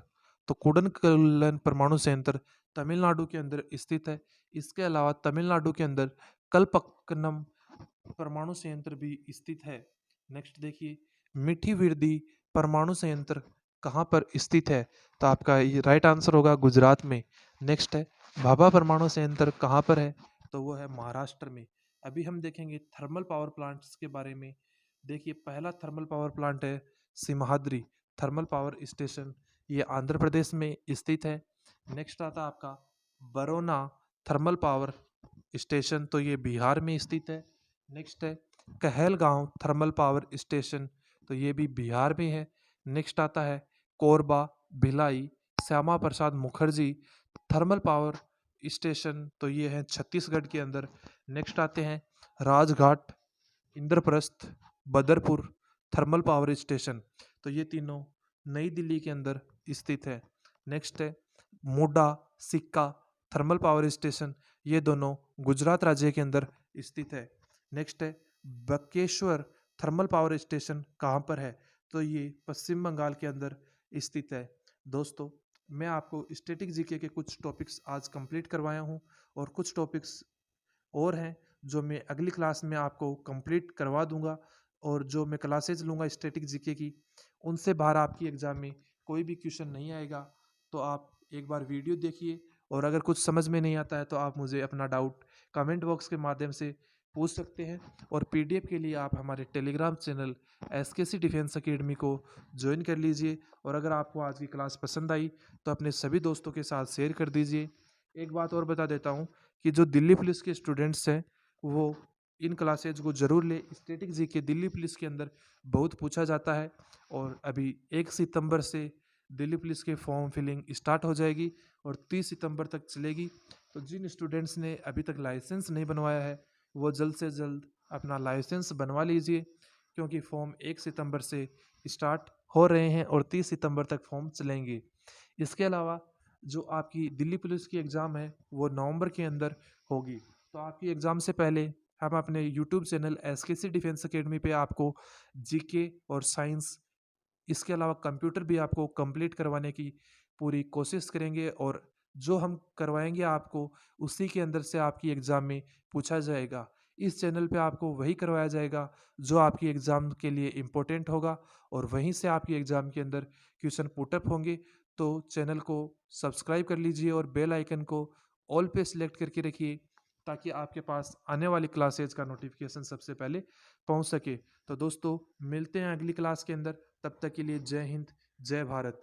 Speaker 1: तो कुडनकुलन परमाणु संयंत्र तमिलनाडु के अंदर स्थित है। इसके अलावा तमिलनाडु के अंदर कलपक्कनम परमाणु संयंत्र भी स्थित है। नेक्स्ट देखिए, मीठी विरदी परमाणु संयंत्र कहाँ पर स्थित है? तो आपका ये राइट आंसर होगा गुजरात में। नेक्स्ट है, भाभा परमाणु संयंत्र कहाँ पर है? तो वो है महाराष्ट्र में। अभी हम देखेंगे थर्मल पावर प्लांट्स के बारे में। देखिए, पहला थर्मल पावर प्लांट है सिमहाद्री थर्मल पावर स्टेशन, ये आंध्र प्रदेश में स्थित है। नेक्स्ट आता है आपका बरोना थर्मल पावर स्टेशन, तो ये बिहार में स्थित है। नेक्स्ट है कहलगांव थर्मल पावर स्टेशन, तो ये भी बिहार में है। नेक्स्ट आता है Korba Bhilai Shyama Prasad Mukherjee thermal power station, तो ये है छत्तीसगढ़ के अंदर। नेक्स्ट आते हैं Rajghat Indraprastha Badarpur thermal power station, तो ये तीनों नई दिल्ली के अंदर स्थित है। नेक्स्ट है मोडा सिक्का थर्मल पावर स्टेशन, ये दोनों गुजरात राज्य के अंदर स्थित है। नेक्स्ट है बकेश्वर थर्मल पावर स्टेशन कहाँ पर है? तो ये पश्चिम बंगाल के अंदर स्थित है। दोस्तों, मैं आपको स्टैटिक जीके के कुछ टॉपिक्स आज कंप्लीट करवाया हूँ और कुछ टॉपिक्स और हैं जो मैं अगली क्लास में आपको कंप्लीट करवा दूंगा। और जो मैं क्लासेज लूँगा स्टैटिक जीके की, उनसे बाहर आपकी एग्ज़ाम में कोई भी क्वेश्चन नहीं आएगा। तो आप एक बार वीडियो देखिए, और अगर कुछ समझ में नहीं आता है तो आप मुझे अपना डाउट कमेंट बॉक्स के माध्यम से पूछ सकते हैं। और पीडीएफ के लिए आप हमारे टेलीग्राम चैनल एसकेसी डिफेंस एकेडमी को ज्वाइन कर लीजिए। और अगर आपको आज की क्लास पसंद आई तो अपने सभी दोस्तों के साथ शेयर कर दीजिए। एक बात और बता देता हूँ कि जो दिल्ली पुलिस के स्टूडेंट्स हैं वो इन क्लासेज को ज़रूर ले। स्टैटिक जीके दिल्ली पुलिस के अंदर बहुत पूछा जाता है। और अभी 1 सितंबर से दिल्ली पुलिस के फॉर्म फिलिंग स्टार्ट हो जाएगी और 30 सितंबर तक चलेगी। तो जिन स्टूडेंट्स ने अभी तक लाइसेंस नहीं बनवाया है वो जल्द से जल्द अपना लाइसेंस बनवा लीजिए, क्योंकि फॉर्म 1 सितंबर से स्टार्ट हो रहे हैं और 30 सितंबर तक फॉर्म चलेंगे। इसके अलावा जो आपकी दिल्ली पुलिस की एग्ज़ाम है वो नवंबर के अंदर होगी। तो आपकी एग्ज़ाम से पहले हम अपने यूट्यूब चैनल एसकेसी डिफेंस एकेडमी पे आपको जीके और साइंस, इसके अलावा कंप्यूटर भी आपको कंप्लीट करवाने की पूरी कोशिश करेंगे। और जो हम करवाएंगे आपको, उसी के अंदर से आपकी एग्ज़ाम में पूछा जाएगा। इस चैनल पे आपको वही करवाया जाएगा जो आपकी एग्ज़ाम के लिए इम्पोर्टेंट होगा, और वहीं से आपकी एग्ज़ाम के अंदर क्वेश्चन पुटअप होंगे। तो चैनल को सब्सक्राइब कर लीजिए और बेल आइकन को ऑल पे सिलेक्ट करके रखिए, ताकि आपके पास आने वाली क्लासेज का नोटिफिकेशन सबसे पहले पहुंच सके। तो दोस्तों, मिलते हैं अगली क्लास के अंदर। तब तक के लिए जय हिंद, जय भारत।